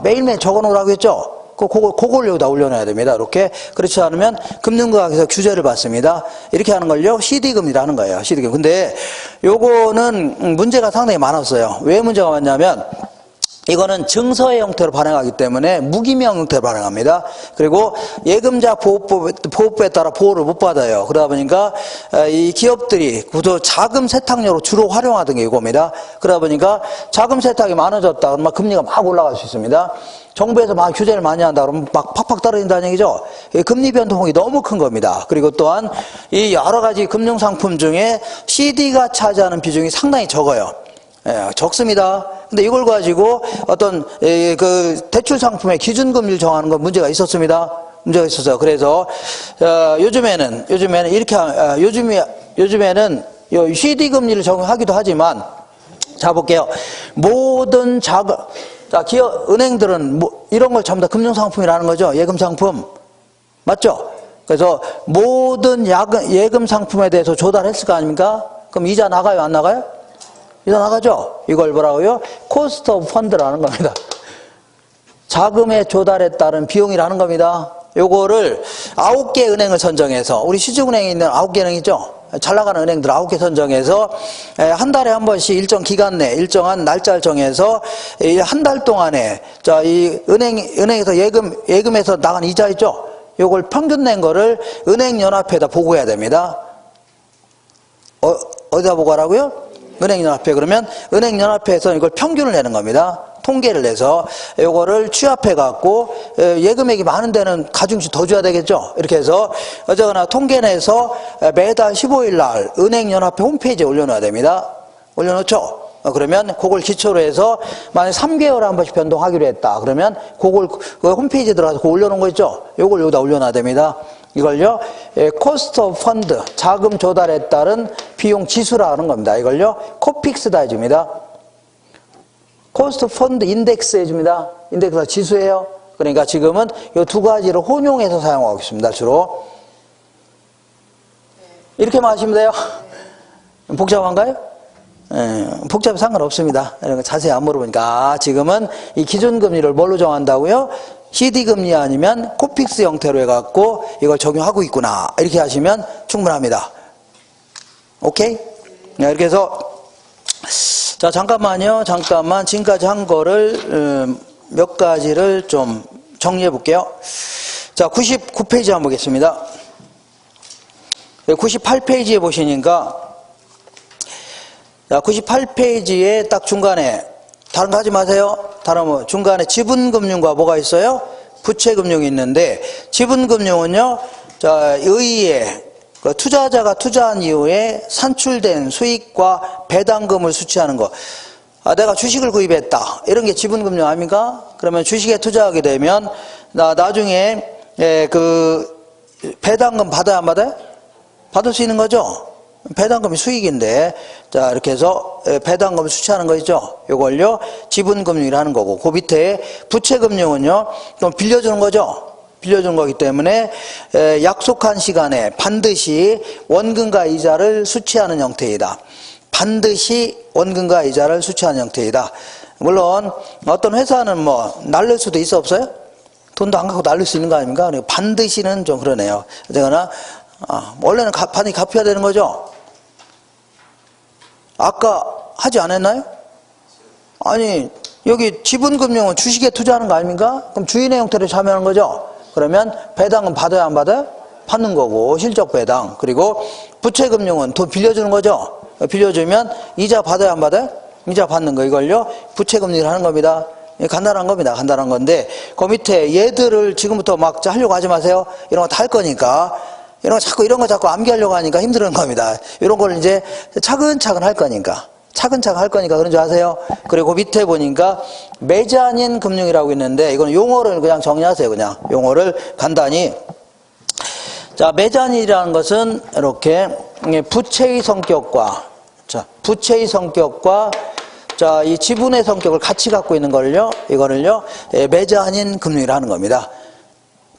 매일매일 적어놓으라고 했죠? 그걸 여기다 올려놔야 됩니다. 이렇게. 그렇지 않으면 금융감독원에서 규제를 받습니다. 이렇게 하는 걸요, CD금리라 하는 거예요. CD금. 근데 요거는 문제가 상당히 많았어요. 왜 문제가 많냐면, 이거는 증서의 형태로 발행하기 때문에 무기명 형태로 발행합니다. 그리고 예금자 보호법에 따라 보호를 못 받아요. 그러다 보니까 이 기업들이 구도 자금 세탁료로 주로 활용하던 게 이겁니다. 그러다 보니까 자금 세탁이 많아졌다 그러면 금리가 막 올라갈 수 있습니다. 정부에서 막 규제를 많이 한다 그러면 막 팍팍 떨어진다는 얘기죠. 금리 변동폭이 너무 큰 겁니다. 그리고 또한 이 여러 가지 금융상품 중에 CD가 차지하는 비중이 상당히 적어요. 적습니다. 근데 이걸 가지고 어떤 그 대출 상품의 기준금리를 정하는 건 문제가 있었습니다. 문제가 있었어요. 그래서 요즘에는 이렇게 요즘에는 CD 금리를 적용하기도 하지만, 자 볼게요. 모든 기업 은행들은 이런 걸 전부 다 금융상품이라는 거죠. 예금 상품 맞죠? 그래서 모든 예금 상품에 대해서 조달했을 거 아닙니까? 그럼 이자 나가요, 안 나가요? 이자 나가죠? 이걸 뭐라고요? 코스트 오브 펀드라는 겁니다. 자금의 조달에 따른 비용이라는 겁니다. 요거를 9개 은행을 선정해서, 우리 시중은행에 있는 9개 은행 있죠? 잘 나가는 은행들 9개 선정해서 한 달에 한 번씩 일정 기간 내 일정한 날짜를 정해서 한 달 동안에 이 은행에서 예금에서 나간 이자 있죠? 요걸 평균 낸 거를 은행연합회에다 보고해야 됩니다. 어디다 보고하라고요? 은행연합회. 그러면 은행연합회에서 이걸 평균을 내는 겁니다. 통계를 내서 요거를 취합해 갖고 예금액이 많은 데는 가중치 더 줘야 되겠죠. 이렇게 해서 어쨌거나 통계 내서 매달 15일 날 은행연합회 홈페이지에 올려놔야 됩니다. 올려놓죠. 그러면 그걸 기초로 해서 만약 3개월에 한 번씩 변동하기로 했다. 그러면 그걸 홈페이지에 들어가서 그거 올려놓은 거 있죠. 요걸 여기다 올려놔야 됩니다. 이걸요, 코스트 오브 펀드, 자금 조달에 따른 비용 지수라 하는 겁니다. 이걸요, 코픽스다 해줍니다. 코스트 펀드 인덱스 해줍니다. 인덱스가 지수예요. 그러니까 지금은 이 두 가지를 혼용해서 사용하고 있습니다. 주로. 이렇게만 하시면 돼요. 복잡한가요? 복잡해 상관없습니다. 이런 거 자세히 안 물어보니까. 지금은 이 기준금리를 뭘로 정한다고요? CD금리 아니면 코픽스 형태로 해갖고 이걸 적용하고 있구나. 이렇게 하시면 충분합니다. 오케이? 이렇게 해서 자, 잠깐만요. 지금까지 한 거를 몇 가지를 좀 정리해 볼게요. 자, 99페이지 한번 보겠습니다. 98페이지에 보시니까, 자, 98페이지에 딱 중간에 다른 거 하지 마세요. 다른 뭐 중간에 지분금융과 뭐가 있어요? 부채금융이 있는데, 지분금융은요, 자, 의의에 투자자가 투자한 이후에 산출된 수익과 배당금을 수취하는 거. 내가 주식을 구입했다. 이런 게 지분금융 아닙니까? 그러면 주식에 투자하게 되면 나중에 그 배당금 받아야 안 받아요? 받을 수 있는 거죠. 배당금이 수익인데, 자, 이렇게 해서 배당금을 수취하는 거 있죠. 요걸요, 지분금융이라는 거고, 그 밑에 부채금융은요, 좀 빌려주는 거죠. 빌려준 거기 때문에 약속한 시간에 반드시 원금과 이자를 수취하는 형태이다. 반드시 원금과 이자를 수취하는 형태이다. 물론 어떤 회사는 뭐 날릴 수도 있어 없어요? 돈도 안 갖고 날릴 수 있는 거 아닙니까? 반드시는 좀 그러네요. 어쨌거나 원래는 반드시 갚아야 되는 거죠. 아까 하지 않았나요? 아니, 여기 지분금융은 주식에 투자하는 거 아닙니까? 그럼 주인의 형태로 참여하는 거죠. 그러면 배당은 받아야 안 받아요? 받는 거고, 실적 배당. 그리고 부채금융은 돈 빌려주는 거죠. 빌려주면 이자 받아야 안 받아요? 이자 받는 거, 이걸요, 부채금융을 하는 겁니다. 간단한 겁니다. 간단한 건데, 그 밑에 얘들을 지금부터 막 하려고 하지 마세요. 이런 거 다 할 거니까. 이런 거 자꾸 암기하려고 하니까 힘든 겁니다. 이런 걸 이제 차근차근 할 거니까. 차근차근 할 거니까 그런 줄 아세요? 그리고 밑에 보니까 메자닌 금융이라고 있는데, 이건 용어를 그냥 정리하세요. 그냥 용어를 간단히. 자, 메자닌이라는 것은 이렇게 부채의 성격과, 자, 부채의 성격과 자, 이 지분의 성격을 같이 갖고 있는 걸요, 이거를요, 매저 아닌 금융이라 하는 겁니다.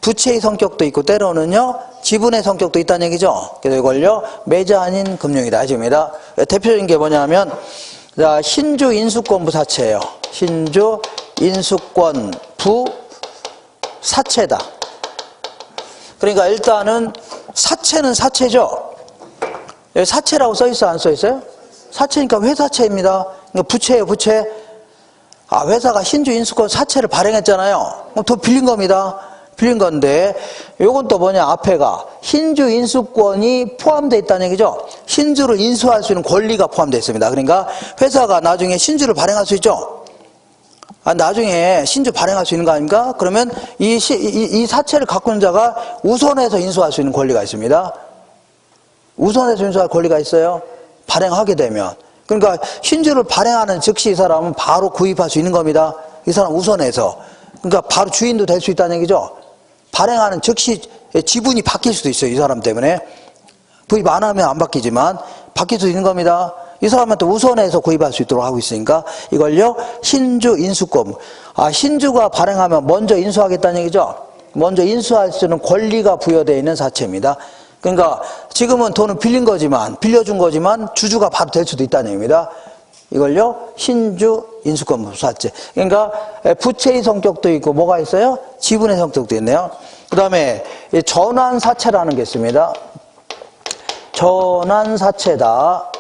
부채의 성격도 있고 때로는요 지분의 성격도 있다는 얘기죠. 그래서 이걸요 매저 아닌 금융이다 해줍니다. 대표적인 게 뭐냐면 자, 신주 인수권부 사채예요. 신주 인수권부 사채다. 그러니까 일단은 사채는 사채죠. 여기 사채라고 써있어 안 써있어요? 사채니까 회사채입니다. 그러니까 부채예요, 부채. 아, 회사가 신주 인수권 사채를 발행했잖아요. 그럼 더 빌린 겁니다. 빌린 건데 요건 또 뭐냐, 앞에가 신주 인수권이 포함되어 있다는 얘기죠. 신주를 인수할 수 있는 권리가 포함되어 있습니다. 그러니까 회사가 나중에 신주를 발행할 수 있죠. 아, 나중에 신주 발행할 수 있는 거 아닙니까? 그러면 이 사채를 갖고 있는 자가 우선해서 인수할 수 있는 권리가 있습니다. 우선해서 인수할 권리가 있어요. 발행하게 되면. 그러니까 신주를 발행하는 즉시 이 사람은 바로 구입할 수 있는 겁니다. 이 사람 우선해서. 그러니까 바로 주인도 될 수 있다는 얘기죠. 발행하는 즉시 지분이 바뀔 수도 있어요. 이 사람 때문에. 구입 안 하면 안 바뀌지만 바뀔 수 있는 겁니다. 이 사람한테 우선해서 구입할 수 있도록 하고 있으니까 이걸요 신주 인수권. 아, 신주가 발행하면 먼저 인수하겠다는 얘기죠. 먼저 인수할 수 있는 권리가 부여되어 있는 사채입니다. 그러니까 지금은 돈을 빌린 거지만, 빌려준 거지만 주주가 바로 될 수도 있다는 얘기입니다. 이걸요 신주 인수권 사채. 그러니까 부채의 성격도 있고 뭐가 있어요? 지분의 성격도 있네요. 그 다음에 전환사채라는 게 있습니다. 전환사채다.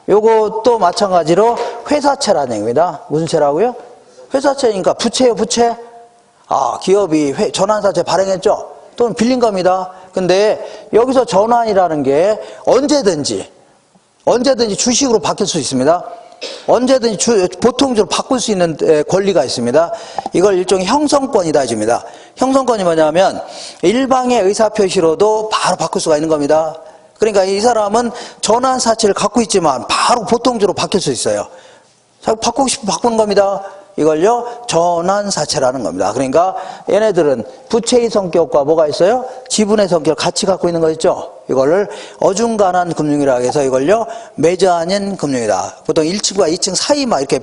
요것도 마찬가지로 회사채라는 얘기입니다. 무슨 채라고요? 회사채니까 부채예요, 부채. 아, 기업이 전환사채 발행했죠. 또는 빌린 겁니다. 근데 여기서 전환이라는 게 언제든지 주식으로 바뀔 수 있습니다. 언제든지 보통적으로 바꿀 수 있는 권리가 있습니다. 이걸 일종의 형성권이다 해줍니다. 형성권이 뭐냐면 일방의 의사표시로도 바로 바꿀 수가 있는 겁니다. 그러니까 이 사람은 전환사채를 갖고 있지만 바로 보통적으로 바뀔 수 있어요. 바꾸고 싶으면 바꾸는 겁니다. 이걸요 전환사채라는 겁니다. 그러니까 얘네들은 부채의 성격과 뭐가 있어요? 지분의 성격을 같이 갖고 있는 거 있죠. 이거를 어중간한 금융이라고 해서 이걸요 매저 아닌 금융이다. 보통 1층과 2층 사이 막 이렇게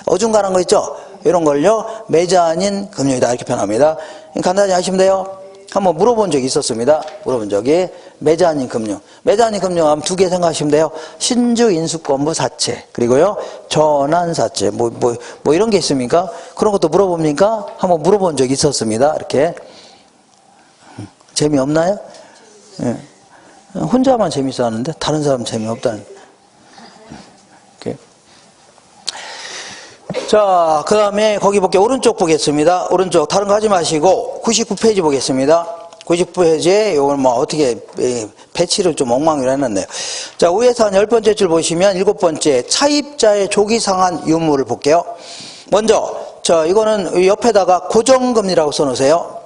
어중간한 거 있죠. 이런 걸요 매저 아닌 금융이다 이렇게 표현합니다. 간단히 하시면 돼요. 한번 물어본 적이 있었습니다. 물어본 적이 매저 아닌 금융. 매저 아닌 금융 하면 두 개 생각하시면 돼요. 신주 인수권부 사채, 그리고요 전환사채. 뭐 이런 게 있습니까? 그런 것도 물어봅니까? 한번 물어본 적이 있었습니다. 이렇게. 재미없나요? 예. 혼자만 재밌었는데 다른 사람 재미없다는. 이렇게. 자, 그 다음에 거기 볼게요. 오른쪽 보겠습니다. 오른쪽 다른 거 하지 마시고 99페이지 보겠습니다. 99페이지에 이걸 뭐 어떻게 배치를 좀 엉망으로 해놨네요. 자, 위에서 한 10번째 줄 보시면 7번째 차입자의 조기상환 유무를 볼게요. 먼저 이거는 옆에다가 고정금리라고 써놓으세요.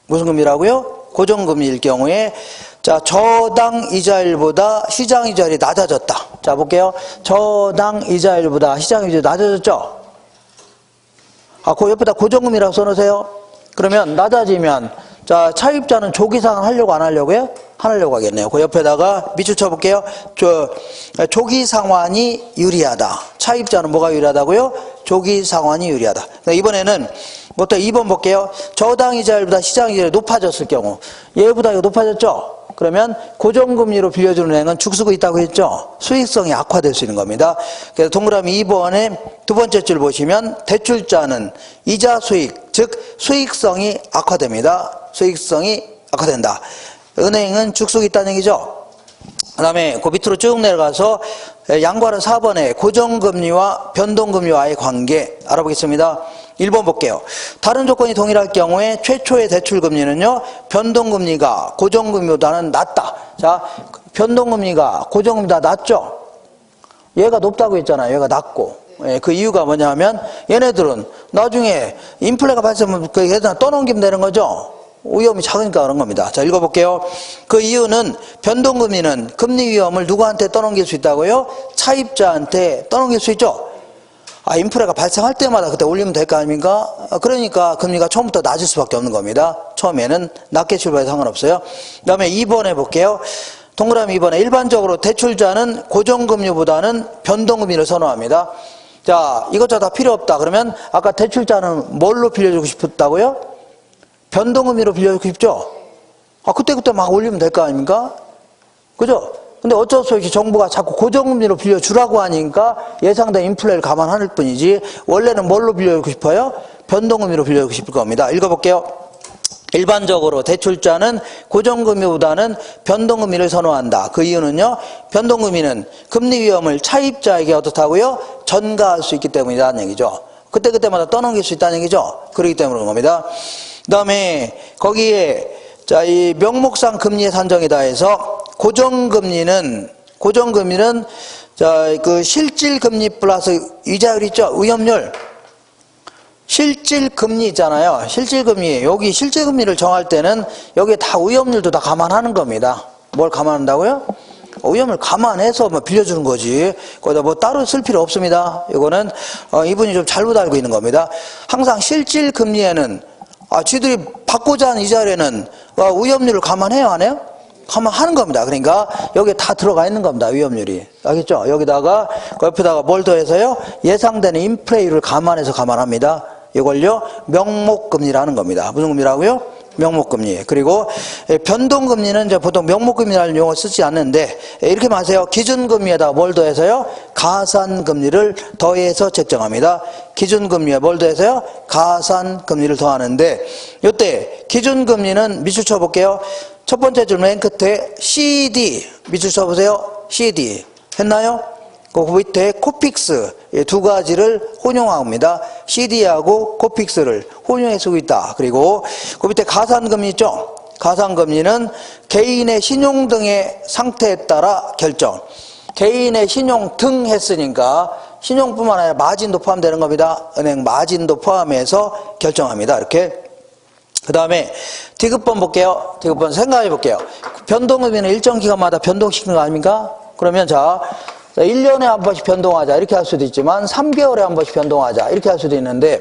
무슨 금리라고요? 고정금리일 경우에 자, 저당 이자율보다 시장 이자율이 낮아졌다. 자, 볼게요. 저당 이자율보다 시장 이자율이 낮아졌죠? 아, 그 옆에다 고정금리라고 써놓으세요. 그러면 낮아지면 자, 차입자는 조기상환 하려고 안 하려고요? 하려고 하겠네요. 그 옆에다가 밑줄 쳐볼게요. 조기상환이 유리하다. 차입자는 뭐가 유리하다고요? 조기상환이 유리하다. 이번에는 부터 2번 볼게요. 저당 이자율보다 시장 이자율이 높아졌을 경우, 얘보다 이거 높아졌죠? 그러면 고정금리로 빌려주는 은행은 죽쓰고 있다고 했죠? 수익성이 악화될 수 있는 겁니다. 그래서 동그라미 2번에 두 번째 줄 보시면 대출자는 이자 수익, 즉 수익성이 악화됩니다. 수익성이 악화된다. 은행은 죽쓰고 있다는 얘기죠. 그 다음에 그 밑으로 쭉 내려가서 양괄호 4번에 고정금리와 변동금리와의 관계 알아보겠습니다. 1번 볼게요. 다른 조건이 동일할 경우에 최초의 대출금리는요 변동금리가 고정금리보다는 낮다. 자, 변동금리가 고정금리보다 낮죠. 얘가 높다고 했잖아요. 얘가 낮고. 그 이유가 뭐냐면 얘네들은 나중에 인플레가 발생하면 그 얘들 떠넘기면 되는 거죠. 위험이 작으니까 그런 겁니다. 자, 읽어볼게요. 그 이유는 변동금리는 금리 위험을 누구한테 떠넘길 수 있다고요? 차입자한테 떠넘길 수 있죠. 아, 인플레가 발생할 때마다 그때 올리면 될 거 아닙니까? 그러니까 금리가 처음부터 낮을 수밖에 없는 겁니다. 처음에는 낮게 출발해서 상관없어요. 그 다음에 2번에 볼게요. 동그라미 2번에 일반적으로 대출자는 고정금리보다는 변동금리를 선호합니다. 자, 이것저것 다 필요 없다. 그러면 아까 대출자는 뭘로 빌려주고 싶었다고요? 변동금리로 빌려주고 싶죠? 아, 그때그때 막 올리면 될 거 아닙니까? 그죠? 근데 어쩔 수 없이 정부가 자꾸 고정금리로 빌려주라고 하니까 예상된 인플레를 감안할 뿐이지 원래는 뭘로 빌려주고 싶어요? 변동금리로 빌려주고 싶을 겁니다. 읽어볼게요. 일반적으로 대출자는 고정금리보다는 변동금리를 선호한다. 그 이유는요, 변동금리는 금리 위험을 차입자에게 어떻다고요? 전가할 수 있기 때문이라는 얘기죠. 그때그때마다 떠넘길 수 있다는 얘기죠. 그렇기 때문에 그런 겁니다. 그 다음에 거기에 자, 이 명목상 금리의 산정이다 해서 고정금리는 자, 그 실질금리 플러스 이자율 있죠? 위험률. 실질금리 있잖아요. 실질금리. 여기 실질금리를 정할 때는 여기에 다 위험률도 다 감안하는 겁니다. 뭘 감안한다고요? 위험을 감안해서 뭐 빌려주는 거지. 거기다 뭐 따로 쓸 필요 없습니다. 이거는 이분이 좀 잘못 알고 있는 겁니다. 항상 실질금리에는 쥐들이 받고자 하는 이자율에는 위험률을 감안해요, 안 해요? 감안하는 겁니다. 그러니까 여기에 다 들어가 있는 겁니다. 위험률이. 알겠죠? 여기다가 그 옆에다가 뭘 더해서요? 예상되는 인플레이를 감안해서 감안합니다. 이걸요 명목금리라는 겁니다. 무슨 금리라고요? 명목금리. 그리고 변동금리는 이제 보통 명목금리라는 용어 쓰지 않는데 이렇게 마세요. 기준금리에다 뭘 더해서요? 가산금리를 더해서 책정합니다. 기준금리에 뭘 더해서요? 가산금리를 더하는데 이때 기준금리는 밑줄 쳐볼게요. 첫 번째 줄 맨 끝에 CD 밑줄 쳐보세요. CD 했나요? 그 밑에 코픽스 두 가지를 혼용합니다. CD하고 코픽스를 혼용해 쓰고 있다. 그리고 그 밑에 가산금리 있죠? 가산금리는 개인의 신용 등의 상태에 따라 결정. 개인의 신용 등 했으니까 신용뿐만 아니라 마진도 포함되는 겁니다. 은행 마진도 포함해서 결정합니다. 이렇게. 그 다음에 디귿번 볼게요. 디귿번 생각해 볼게요. 변동금리는 일정 기간마다 변동시키는 거 아닙니까? 그러면 자 1년에 한 번씩 변동하자 이렇게 할 수도 있지만 3개월에 한 번씩 변동하자 이렇게 할 수도 있는데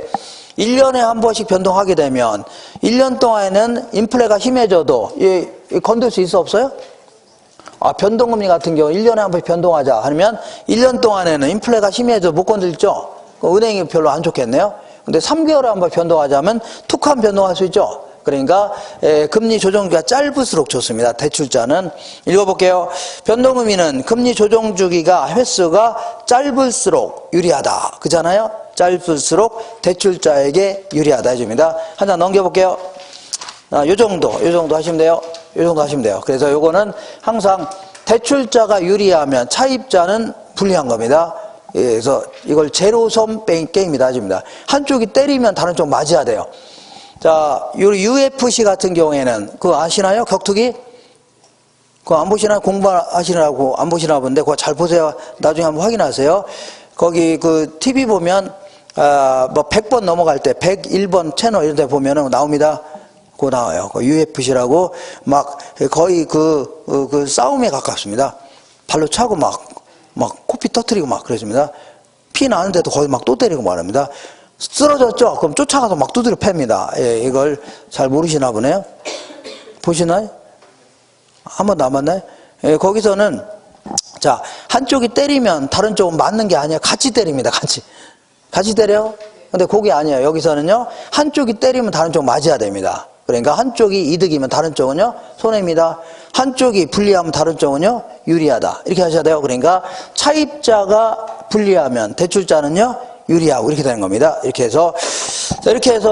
1년에 한 번씩 변동하게 되면 1년 동안에는 인플레가 심해져도 건들 수 있어 없어요? 변동금리 같은 경우 1년에 한 번씩 변동하자 하면 1년 동안에는 인플레가 심해져도 못 건들죠? 은행이 별로 안 좋겠네요. 근데 3개월에 한 번 변동하자면 툭하면 변동할 수 있죠? 그러니까 금리 조정기가 짧을수록 좋습니다. 대출자는. 읽어볼게요. 변동금리는 금리 조정 주기가 횟수가 짧을수록 유리하다. 그잖아요? 짧을수록 대출자에게 유리하다 해줍니다. 한 장 넘겨볼게요. 요 정도 하시면 돼요. 요 정도 하시면 돼요. 그래서 요거는 항상 대출자가 유리하면 차입자는 불리한 겁니다. 그래서 이걸 제로섬 게임이다 해줍니다. 한쪽이 때리면 다른 쪽 맞아야 돼요. 자, UFC 같은 경우에는 그거 아시나요? 격투기? 그거 안 보시나요? 공부하시느라고 안 보시나 본데 그거 잘 보세요. 나중에 한번 확인하세요. 거기 그 TV 보면 뭐 100번 넘어갈 때 101번 채널 이런 데 보면은 나옵니다. 그거 나와요. 그 UFC라고 막 거의 그 싸움에 가깝습니다. 발로 차고 막 코피 터뜨리고 막 그러십니다. 피 나는데도 거의 막 또 때리고 말합니다. 쓰러졌죠? 그럼 쫓아가서 막 두드려 팹니다. 예, 이걸 잘 모르시나 보네요. 보시나요? 한 번도 안 봤나요? 예, 거기서는 자 한쪽이 때리면 다른 쪽은 맞는 게 아니야. 같이 때립니다. 같이 때려요? 근데 그게 아니에요. 여기서는요 한쪽이 때리면 다른 쪽 맞아야 됩니다. 그러니까 한쪽이 이득이면 다른 쪽은요 손해입니다. 한쪽이 불리하면 다른 쪽은요 유리하다. 이렇게 하셔야 돼요. 그러니까 차입자가 불리하면 대출자는요 유리하고 이렇게 되는 겁니다. 이렇게 해서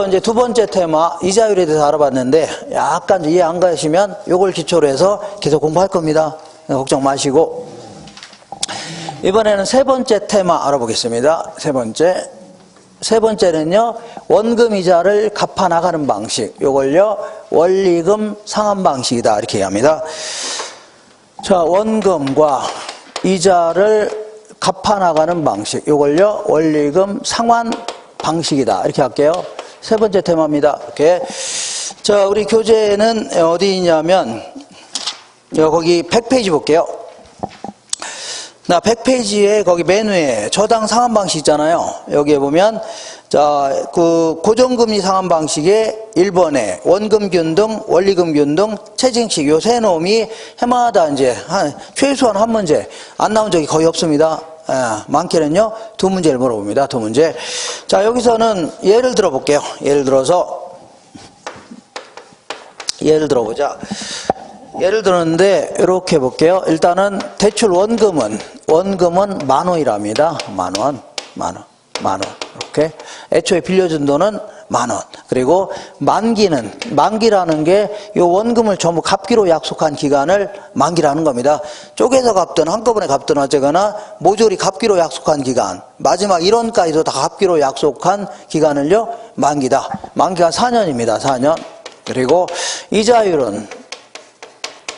이제 두 번째 테마 이자율에 대해서 알아봤는데 약간 이해 안 가시면 요걸 기초로 해서 계속 공부할 겁니다. 걱정 마시고 이번에는 세 번째 테마 알아보겠습니다. 세 번째는요 원금 이자를 갚아 나가는 방식. 요걸요 원리금 상환 방식이다 이렇게 얘기합니다. 자, 원금과 이자를 갚아 나가는 방식. 요걸요 원리금 상환 방식이다 이렇게 할게요. 세 번째 테마입니다. 이렇게. 자, 우리 교재는 어디 있냐면 거기 100페이지 볼게요. 나 100페이지에 거기 메뉴에 저당 상환 방식 있잖아요. 여기에 보면 자, 그 고정금리 상환 방식의 1번에 원금 균등, 원리금 균등, 체증식 요 세 놈이 해마다 이제 최소한 한 문제 안 나온 적이 거의 없습니다. 많게는요, 2문제를 물어봅니다. 2문제. 자, 여기서는 예를 들어 볼게요. 예를 들어보자. 예를 들었는데, 이렇게 볼게요. 일단은 대출 원금은 10,000원이랍니다. 10,000원. 이렇게. 애초에 빌려준 돈은 10,000원. 그리고 만기라는 게 이 원금을 전부 갚기로 약속한 기간을 만기라는 겁니다. 쪼개서 갚든 한꺼번에 갚든 어쨌거나 모조리 갚기로 약속한 기간, 마지막 1원까지도 다 갚기로 약속한 기간을요, 만기다. 만기가 4년입니다. 4년. 그리고 이자율은,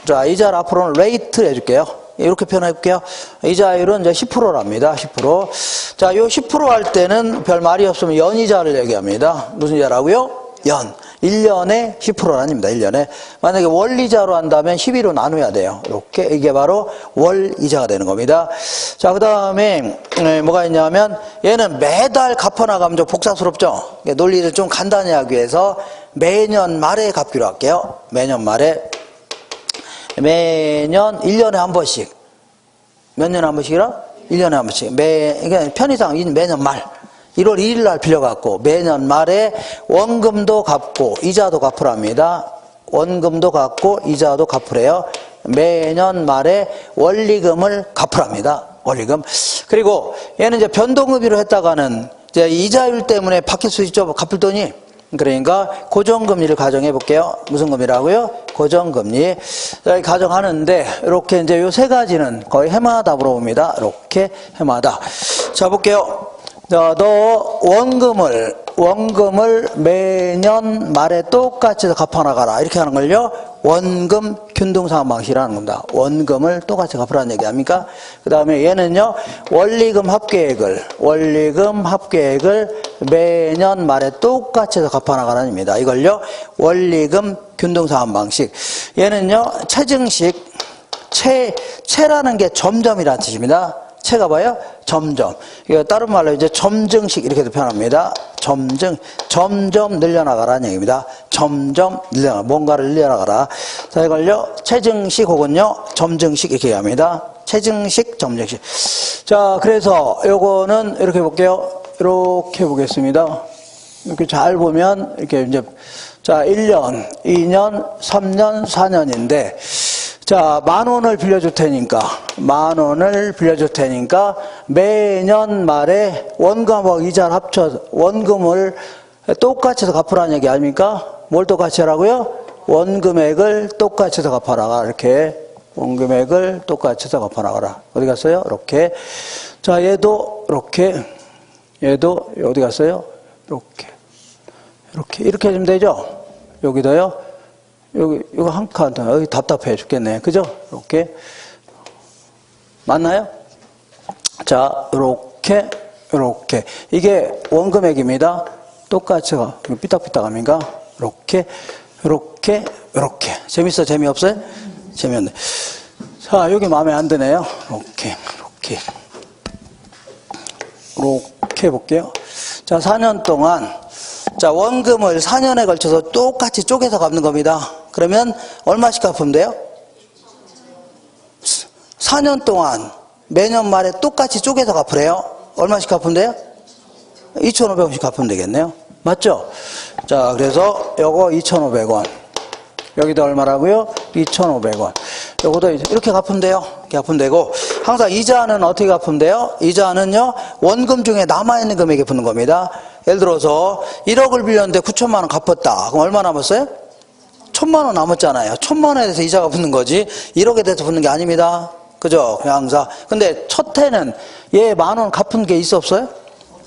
자, 이자를 앞으로는 레이트 해줄게요. 이렇게 표현해볼게요. 이자율은 이제 10%랍니다. 10%. 자, 요 10% 할 때는 별 말이 없으면 연이자를 얘기합니다. 무슨 이자라고요? 연. 1년에 10%는 아닙니다. 1년에. 만약에 월이자로 한다면 12로 나눠야 돼요. 이렇게. 이게 바로 월이자가 되는 겁니다. 자, 그 다음에 뭐가 있냐면 얘는 매달 갚아나가면 좀 복잡스럽죠? 논리를 좀 간단히 하기 위해서 매년 말에 갚기로 할게요. 매년 말에. 매년 1년에 한 번씩. 몇 년에 한 번씩이라? 1년에 한 번씩. 그러니까 편의상 매년 말. 1월 1일 날 빌려갖고 매년 말에 원금도 갚고 이자도 갚으랍니다. 원금도 갚고 이자도 갚으래요. 매년 말에 원리금을 갚으랍니다. 원리금. 그리고 얘는 이제 변동금리로 했다가는 이제 이자율 때문에 바뀔 수 있죠. 갚을 돈이. 그러니까 고정금리를 가정해 볼게요. 무슨 금리라고요? 고정금리. 가정하는데 이렇게 이제 요 세 가지는 거의 해마다 물어봅니다. 이렇게 해마다. 자, 볼게요. 자, 너 원금을 매년 말에 똑같이 갚아나가라. 이렇게 하는 걸요, 원금 균등상환 방식이라는 겁니다. 원금을 똑같이 갚으라는 얘기 아닙니까? 그 다음에 얘는요, 원리금 합계액을 매년 말에 똑같이 갚아나가라는 겁니다. 이걸요, 원리금 균등상환 방식. 얘는요, 체증식, 체라는 게 점점이라는 뜻입니다. 체가 봐요? 점점. 이거 다른 말로 이제 점증식 이렇게도 표현합니다. 점점 늘려나가라는 얘기입니다. 점점 뭔가를 늘려나가라. 자, 이걸요, 체증식 혹은요, 점증식 이렇게 얘기합니다. 체증식, 점증식. 자, 그래서 요거는 이렇게 볼게요. 이렇게 보겠습니다. 이렇게 잘 보면, 이렇게 이제, 자, 1년, 2년, 3년, 4년인데, 자, 10,000원을 빌려줄 테니까 매년 말에 원금하고 이자를 합쳐 원금을 똑같이 해서 갚으라는 얘기 아닙니까? 뭘 똑같이 하라고요? 원금액을 똑같이 해서 갚아나가. 이렇게 원금액을 똑같이 해서 갚아나가라. 어디 갔어요? 이렇게. 자, 얘도 이렇게. 얘도 어디 갔어요? 이렇게 해주면 되죠? 여기도요. 이거 한 칸, 여기 답답해 죽겠네. 그죠? 이렇게. 맞나요? 자, 이렇게. 이게 원금액입니다. 똑같이 삐딱삐딱합니까? 이렇게. 재밌어? 재미없어요? 재미없네. 자, 여기 마음에 안 드네요. 이렇게 해볼게요. 자, 4년 동안. 자, 원금을 4년에 걸쳐서 똑같이 쪼개서 갚는 겁니다. 그러면 얼마씩 갚으면 돼요? 4년 동안 매년 말에 똑같이 쪼개서 갚으래요. 얼마씩 갚으면 돼요? 2,500원씩 갚으면 되겠네요. 맞죠? 자, 그래서 요거 2,500원. 여기도 얼마라고요? 2,500원. 요것도 이렇게 갚으면 돼요. 이렇게 갚으면 되고, 항상 이자는 어떻게 갚으면 돼요? 이자는요, 원금 중에 남아있는 금액에 붙는 겁니다. 예를 들어서 1억을 빌렸는데 9천만 원 갚았다. 그럼 얼마 남았어요? 1,000만 원 남았잖아요. 1,000만 원에 대해서 이자가 붙는 거지 1억에 대해서 붙는 게 아닙니다. 그죠? 그냥 항상. 근데 첫 해는 얘 10,000원 갚은 게 있어 없어요?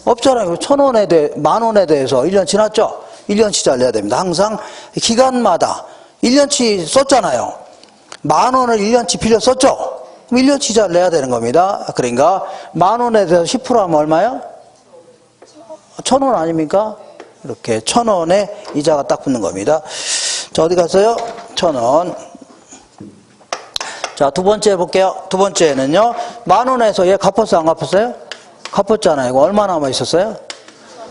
없잖아요. 1,000원에 10,000원에 대해서 1년 지났죠? 1년치를 내야 됩니다. 항상 기간마다 1년치 썼잖아요. 10,000원을 1년치 빌려 썼죠? 그럼 1년치 이자를 내야 되는 겁니다. 그러니까 10,000원에 대해서 10% 하면 얼마요? 1,000원 아닙니까? 이렇게 1,000원에 이자가 딱 붙는 겁니다. 자, 어디 갔어요? 1,000원. 자, 두 번째 볼게요. 두 번째는요, 10,000원에서 얘 갚았어요? 안 갚았어요? 갚았잖아요. 이거 얼마 남아 있었어요?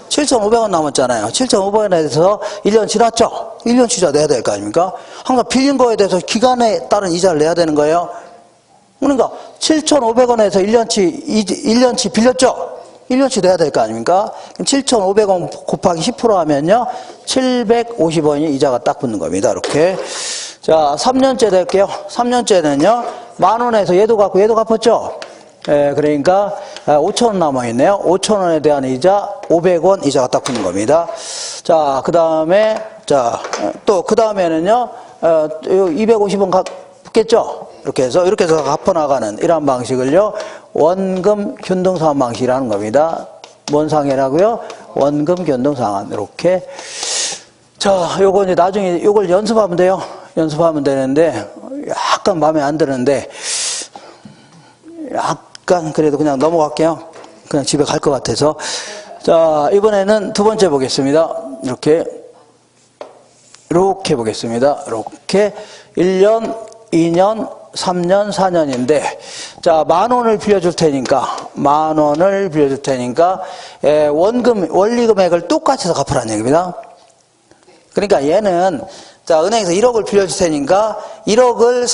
7,500원 남았잖아요. 7,500원에 대해서 1년 지났죠? 1년 이자 내야 될 거 아닙니까? 항상 빌린 거에 대해서 기간에 따른 이자를 내야 되는 거예요. 그러니까 7,500원에서 1년치 빌렸죠? 1년치 내야 될 거 아닙니까? 7,500원 곱하기 10% 하면요, 750원이 이자가 딱 붙는 겁니다. 이렇게. 자, 3년째 될게요. 3년째는요, 10,000원에서 얘도 갚고 얘도 갚았죠? 예, 그러니까 5,000원 남아있네요. 5,000원에 대한 이자 500원 이자가 딱 붙는 겁니다. 자, 그 다음에, 자, 또 그 다음에는요, 250원 붙겠죠? 이렇게 해서 갚아나가는 이러한 방식을요, 원금 균등상환 방식이라는 겁니다. 뭔 상해라고요? 원금 균등상환. 이렇게. 자, 요거 이제 나중에 요걸 연습하면 돼요. 연습하면 되는데, 약간 마음에 안 드는데, 약간 그래도 그냥 넘어갈게요. 그냥 집에 갈 것 같아서. 자, 이번에는 두 번째 보겠습니다. 이렇게 보겠습니다. 이렇게 1년, 2년, 3년, 4년인데, 자, 10,000원을 빌려줄 테니까, 원리 금액을 똑같이 해서 갚으라는 얘기입니다. 그러니까 얘는, 자, 은행에서 1억을 빌려줄 테니까, 1억을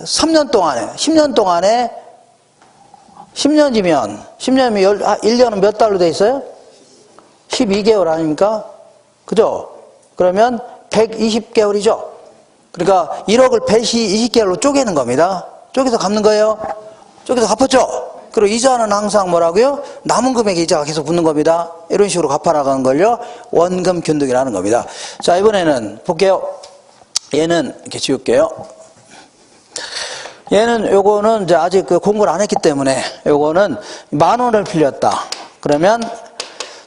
3년 동안에, 10년 동안에, 10년이면 1년은 몇 달로 돼 있어요? 12개월 아닙니까? 그죠? 그러면 120개월이죠? 그러니까 1억을 120개월로 쪼개는 겁니다. 쪼개서 갚는 거예요. 쪼개서 갚았죠? 그리고 이자는 항상 뭐라고요? 남은 금액의 이자가 계속 붙는 겁니다. 이런 식으로 갚아나가는 걸요, 원금 균등이라는 겁니다. 자, 이번에는 볼게요. 얘는 이렇게 지울게요. 얘는 요거는 이제 아직 공부를 안 했기 때문에 요거는 10,000원을 빌렸다. 그러면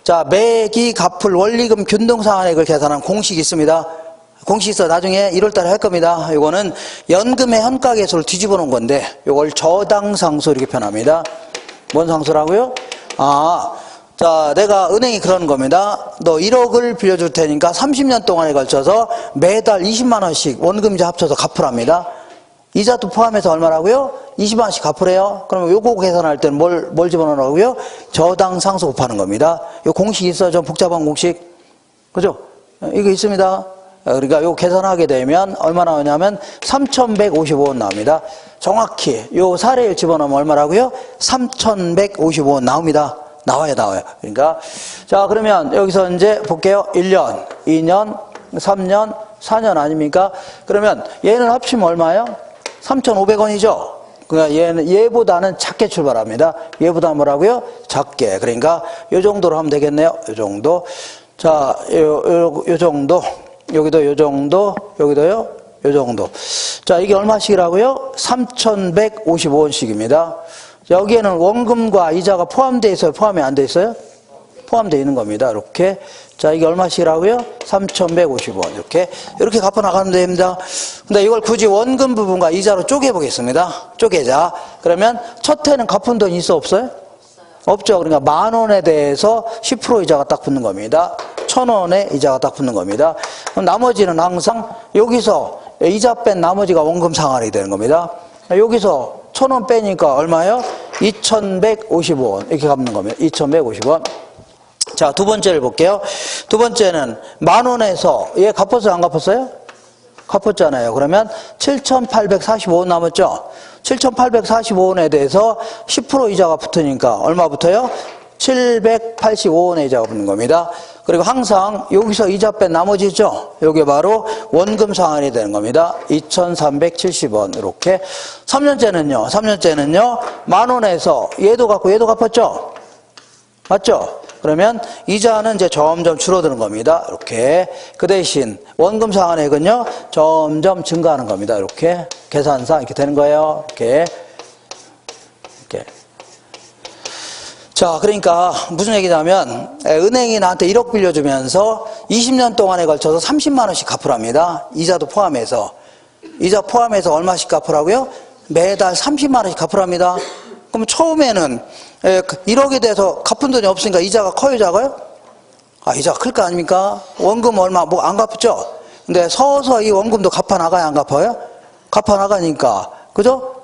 자, 매기 갚을 원리금 균등상환액을 계산한 공식이 있습니다. 공식이 있어 나중에 1월달에 할 겁니다. 요거는 연금의 현가계수를 뒤집어 놓은 건데 요걸 저당상수 이렇게 표현합니다. 뭔 상수라고요? 자, 내가 은행이 그러는 겁니다. 너 1억을 빌려줄 테니까 30년 동안에 걸쳐서 매달 20만 원씩 원금이자 합쳐서 갚으랍니다. 이자도 포함해서 얼마라고요? 20만 원씩 갚으래요. 그러면 요거 계산할 때는 뭘 집어넣으라고요? 저당상수 곱하는 겁니다. 요 공식이 있어요. 좀 복잡한 공식. 그죠? 이거 있습니다. 그러니까 요 계산하게 되면 얼마 나오냐면 3,155원 나옵니다. 정확히 요 사례를 집어넣으면 얼마라고요? 3,155원 나옵니다. 나와요. 그러니까 자, 그러면 여기서 이제 볼게요. 1년, 2년, 3년, 4년 아닙니까? 그러면 얘는 합치면 얼마예요? 3,500원이죠. 그러니까 얘보다는 작게 출발합니다. 얘보다 뭐라고요? 작게. 그러니까 요 정도로 하면 되겠네요. 요 정도. 자, 요 정도. 여기도 요 정도. 여기도요. 요 정도. 자, 이게 얼마씩이라고요? 3,155원씩입니다. 여기에는 원금과 이자가 포함되어 있어요? 포함이 안 돼 있어요? 포함되어 있는 겁니다. 이렇게. 자, 이게 얼마씩이라고요? 3,150원. 이렇게 갚아 나가면 됩니다. 근데 이걸 굳이 원금 부분과 이자로 쪼개 보겠습니다. 쪼개자. 그러면 첫 해는 갚은 돈이 있어 없어요? 없죠. 그러니까 10,000원에 대해서 10% 이자가 딱 붙는 겁니다. 1,000원에 이자가 딱 붙는 겁니다. 그럼 나머지는 항상 여기서 이자 뺀 나머지가 원금 상환이 되는 겁니다. 여기서 1,000원 빼니까 얼마예요? 2,155원. 이렇게 갚는 겁니다. 2,150원. 자, 두 번째를 볼게요. 두 번째는 10,000원에서 얘 갚았어요? 안 갚았어요? 갚았잖아요. 그러면 7,845원 남았죠? 7,845원에 대해서 10% 이자가 붙으니까 얼마 붙어요? 785원의 이자가 붙는 겁니다. 그리고 항상 여기서 이자 뺀 나머지 있죠? 이게 바로 원금 상환이 되는 겁니다. 2,370원. 이렇게. 3년째는요? 10,000원에서 얘도 갚고 얘도 갚았죠? 맞죠? 그러면 이자는 이제 점점 줄어드는 겁니다. 이렇게. 그 대신 원금 상환액은요, 점점 증가하는 겁니다. 이렇게. 계산상 이렇게 되는 거예요. 이렇게. 자, 그러니까 무슨 얘기냐면 은행이 나한테 1억 빌려주면서 20년 동안에 걸쳐서 30만 원씩 갚으랍니다. 이자도 포함해서. 이자 포함해서 얼마씩 갚으라고요? 매달 30만 원씩 갚으랍니다. 그럼 처음에는 1억에 대해서 갚은 돈이 없으니까 이자가 커요, 작아요? 이자가 클 거 아닙니까? 원금 얼마 안 갚죠? 근데 서서히 원금도 갚아나가야 안 갚아요? 갚아나가니까, 그죠?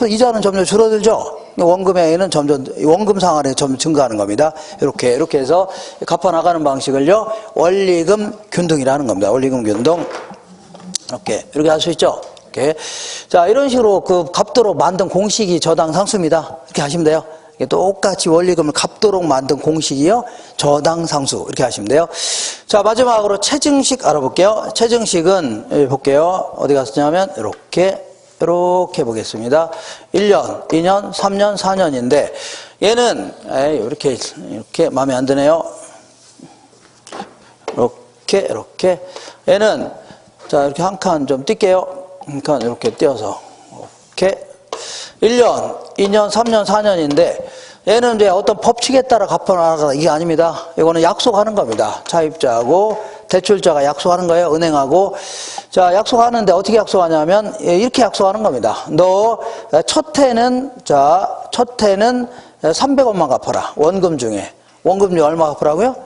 이자는 점점 줄어들죠? 원금에는 점점, 원금 상환에 점점 증가하는 겁니다. 이렇게 해서 갚아나가는 방식을요, 원리금 균등이라는 겁니다. 원리금 균등. 이렇게 할 수 있죠? 이렇게. 자, 이런 식으로 그 갚도록 만든 공식이 저당 상수입니다. 이렇게 하시면 돼요. 똑같이 원리금을 갚도록 만든 공식이요. 저당 상수. 이렇게 하시면 돼요. 자, 마지막으로 체증식 알아볼게요. 체증식은, 여기 볼게요. 어디 갔었냐면, 이렇게 보겠습니다. 1년, 2년, 3년, 4년인데, 얘는, 이렇게 마음에 안 드네요. 이렇게. 얘는, 자, 이렇게 한 칸 좀 뛸게요. 한 칸 이렇게 띄어서. 이렇게. 1년, 2년, 3년, 4년인데, 얘는 이제 어떤 법칙에 따라 갚아나가다 이게 아닙니다. 이거는 약속하는 겁니다. 차입자하고 대출자가 약속하는 거예요. 은행하고. 자, 약속하는데 어떻게 약속하냐면, 이렇게 약속하는 겁니다. 너, 첫 해는 300원만 갚아라. 원금 중에. 원금 중에 얼마 갚으라고요?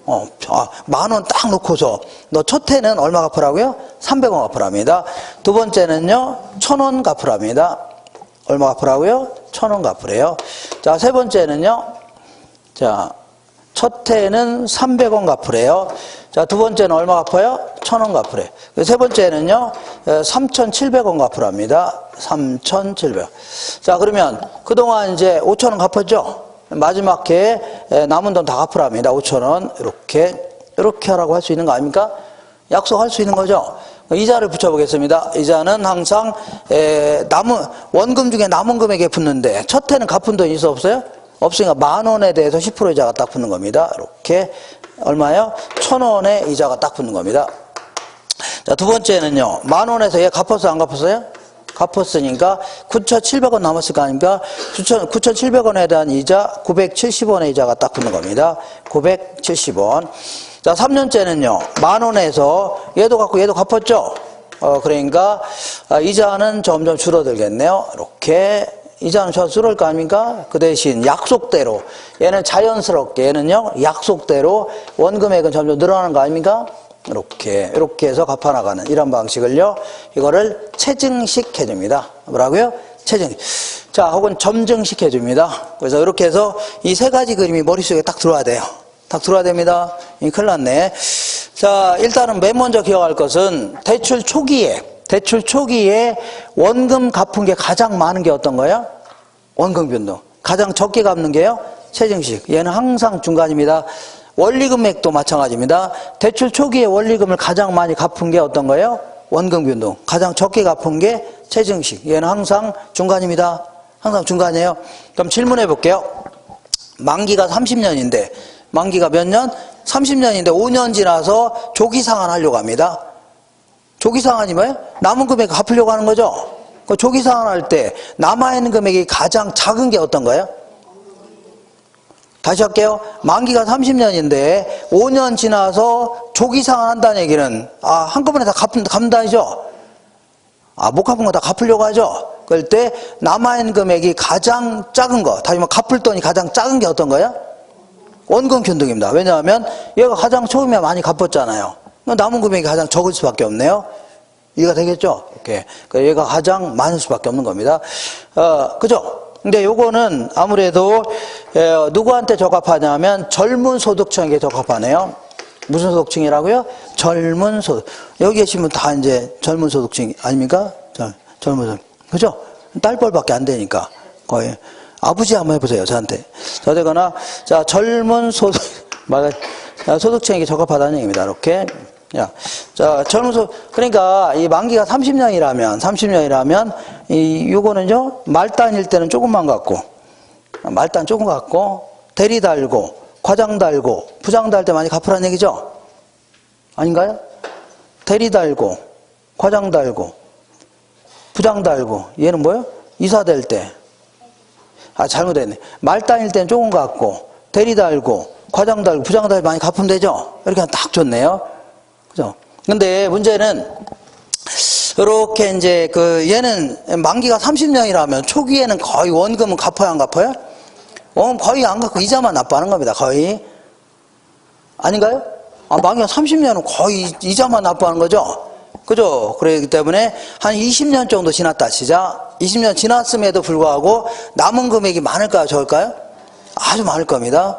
10,000원 딱 놓고서, 너 첫 해는 얼마 갚으라고요? 300원 갚으랍니다. 두 번째는요, 1,000원 갚으랍니다. 얼마 갚으라고요? 1,000원 갚으래요. 자, 세 번째는요, 자, 첫 해는 300원 갚으래요. 자, 두 번째는 얼마 갚아요? 1,000원 갚으래. 세 번째는요, 3,700원 갚으랍니다. 3,700원. 자, 그러면 그동안 이제 5,000원 갚았죠? 마지막 해에 남은 돈 다 갚으랍니다. 5,000원. 이렇게 하라고 할 수 있는 거 아닙니까? 약속할 수 있는 거죠? 이자를 붙여보겠습니다. 이자는 항상 원금 중에 남은 금액에 붙는데 첫 해는 갚은 돈이 있어 없어요? 없으니까 10,000원에 대해서 10% 이자가 딱 붙는 겁니다. 이렇게 얼마예요? 1,000원의 이자가 딱 붙는 겁니다. 자, 두 번째는요. 10,000원에서 얘 갚았어요? 안 갚았어요? 갚았으니까 9,700원 남았을 거 아닙니까? 9,700원에 대한 이자 970원의 이자가 딱 붙는 겁니다. 970원. 자, 3년째는요. 10,000원에서 얘도 갚고 얘도 갚았죠? 그러니까 이자는 점점 줄어들겠네요. 이렇게 이자는 줄어들 거 아닙니까? 그 대신 약속대로 얘는 자연스럽게 얘는요. 약속대로 원금액은 점점 늘어나는 거 아닙니까? 이렇게 해서 갚아나가는 이런 방식을요. 이거를 체증식 해줍니다. 뭐라고요? 체증식. 자, 혹은 점증식 해줍니다. 그래서 이렇게 해서 이 세 가지 그림이 머릿속에 딱 들어와야 돼요. 딱 들어와야 됩니다. 큰일 났네. 자, 일단은 맨 먼저 기억할 것은 대출 초기에 원금 갚은 게 가장 많은 게 어떤 거예요? 원금 변동. 가장 적게 갚는 게요? 체증식. 얘는 항상 중간입니다. 원리금액도 마찬가지입니다. 대출 초기에 원리금을 가장 많이 갚은 게 어떤 거예요? 원금 변동. 가장 적게 갚은 게 체증식. 얘는 항상 중간입니다. 항상 중간이에요. 그럼 질문해 볼게요. 만기가 30년인데 만기가 몇 년? 30년인데 5년 지나서 조기상환 하려고 합니다. 조기상환이 뭐예요? 남은 금액 갚으려고 하는 거죠. 그 조기상환 할 때 남아있는 금액이 가장 작은 게 어떤 거예요? 다시 할게요. 만기가 30년인데 5년 지나서 조기상환 한다는 얘기는 한꺼번에 다 갚는다죠. 못 갚은 거 다 갚으려고 하죠. 그럴 때 남아있는 금액이 가장 작은 거, 다시 말해 갚을 돈이 가장 작은 게 어떤 거예요? 원금 변동입니다. 왜냐하면 얘가 가장 처음에 많이 갚았잖아요. 남은 금액이 가장 적을 수밖에 없네요. 이해가 되겠죠? 이렇게. 얘가 가장 많을 수밖에 없는 겁니다. 그죠? 근데 요거는 아무래도 누구한테 적합하냐면 젊은 소득층에게 적합하네요. 무슨 소득층이라고요? 젊은 소득. 여기 계시면 다 이제 젊은 소득층 아닙니까? 젊은 소득. 그죠? 딸벌밖에 안 되니까. 거의. 아버지 한번 해보세요, 저한테. 어쨌거나, 자, 젊은 소득층에게 적합하다는 얘기입니다. 이렇게. 자, 젊은 그러니까 이 만기가 30년이라면, 요거는요, 말단일 때는 조금만 갖고, 말단 조금 갖고, 대리 달고, 과장 달고, 부장 달 때 많이 갚으라는 얘기죠? 아닌가요? 대리 달고, 과장 달고, 부장 달고, 얘는 뭐예요? 이사 될 때. 잘못했네. 말단일 때는 조금 갖고, 대리 달고, 과장 달고, 부장 달고 많이 갚으면 되죠? 이렇게 하면 딱 좋네요. 그죠? 근데 문제는, 이렇게 이제 얘는 만기가 30년이라면 초기에는 거의 원금은 갚아요, 안 갚아요? 거의 안 갚고 이자만 납부하는 겁니다, 거의. 아닌가요? 만기가 30년은 거의 이자만 납부하는 거죠? 그죠? 그렇기 때문에 한 20년 정도 지났다 치자. 20년 지났음에도 불구하고 남은 금액이 많을까요, 적을까요? 아주 많을 겁니다.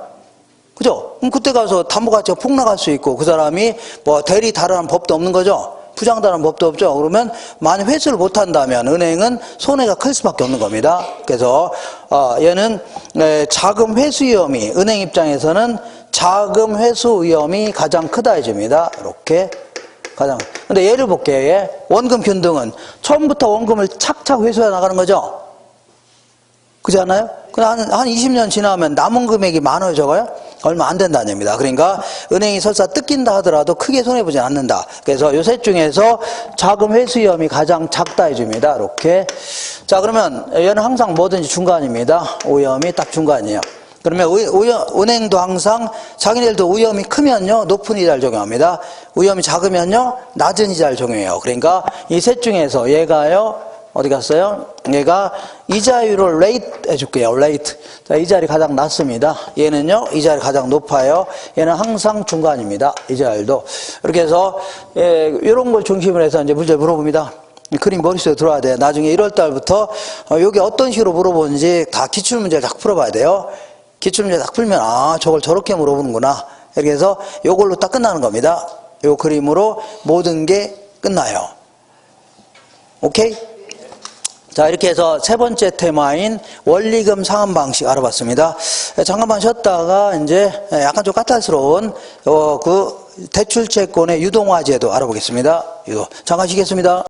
그죠? 그럼 그때 가서 담보가치가 폭락할 수 있고 그 사람이 뭐 대리 달하는 법도 없는 거죠? 부장단한 법도 없죠. 그러면 만약 회수를 못한다면 은행은 손해가 클 수밖에 없는 겁니다. 그래서 얘는 자금 회수 위험이 은행 입장에서는 자금 회수 위험이 가장 크다 해줍니다. 이렇게 가장. 근데 예를 볼게요. 얘. 원금 균등은 처음부터 원금을 착착 회수해 나가는 거죠. 그렇지 않아요? 한 20년 지나면 남은 금액이 많아요, 적어요? 얼마 안 된다는 얘기입니다. 그러니까 은행이 설사 뜯긴다 하더라도 크게 손해보지 않는다. 그래서 요 셋 중에서 자금 회수 위험이 가장 작다 해줍니다. 이렇게. 자, 그러면 얘는 항상 뭐든지 중간입니다. 오염이 딱 중간이에요. 그러면 은행도 항상 자기네들도 위험이 크면요 높은 이자를 적용합니다. 위험이 작으면요 낮은 이자를 적용해요. 그러니까 이 셋 중에서 얘가요 어디 갔어요? 얘가 이자율을 레이트 해줄게요. 레이트. 자, 이자율이 가장 낮습니다. 얘는요 이자율이 가장 높아요. 얘는 항상 중간입니다. 이자율도. 이렇게 해서 이런 걸 중심으로 해서 이제 문제 물어봅니다. 그림 머릿속에 들어와야 돼요. 나중에 1월 달부터 여기 어떤 식으로 물어보는지 다 기출문제를 딱 풀어봐야 돼요. 기출문제 딱 풀면 저걸 저렇게 물어보는구나. 이렇게 해서 요걸로 딱 끝나는 겁니다. 요 그림으로 모든 게 끝나요. 오케이? 자, 이렇게 해서 세 번째 테마인 원리금 상환 방식 알아봤습니다. 잠깐만 쉬었다가 이제 약간 좀 까탈스러운 그 대출채권의 유동화 제도 알아보겠습니다. 잠깐 쉬겠습니다.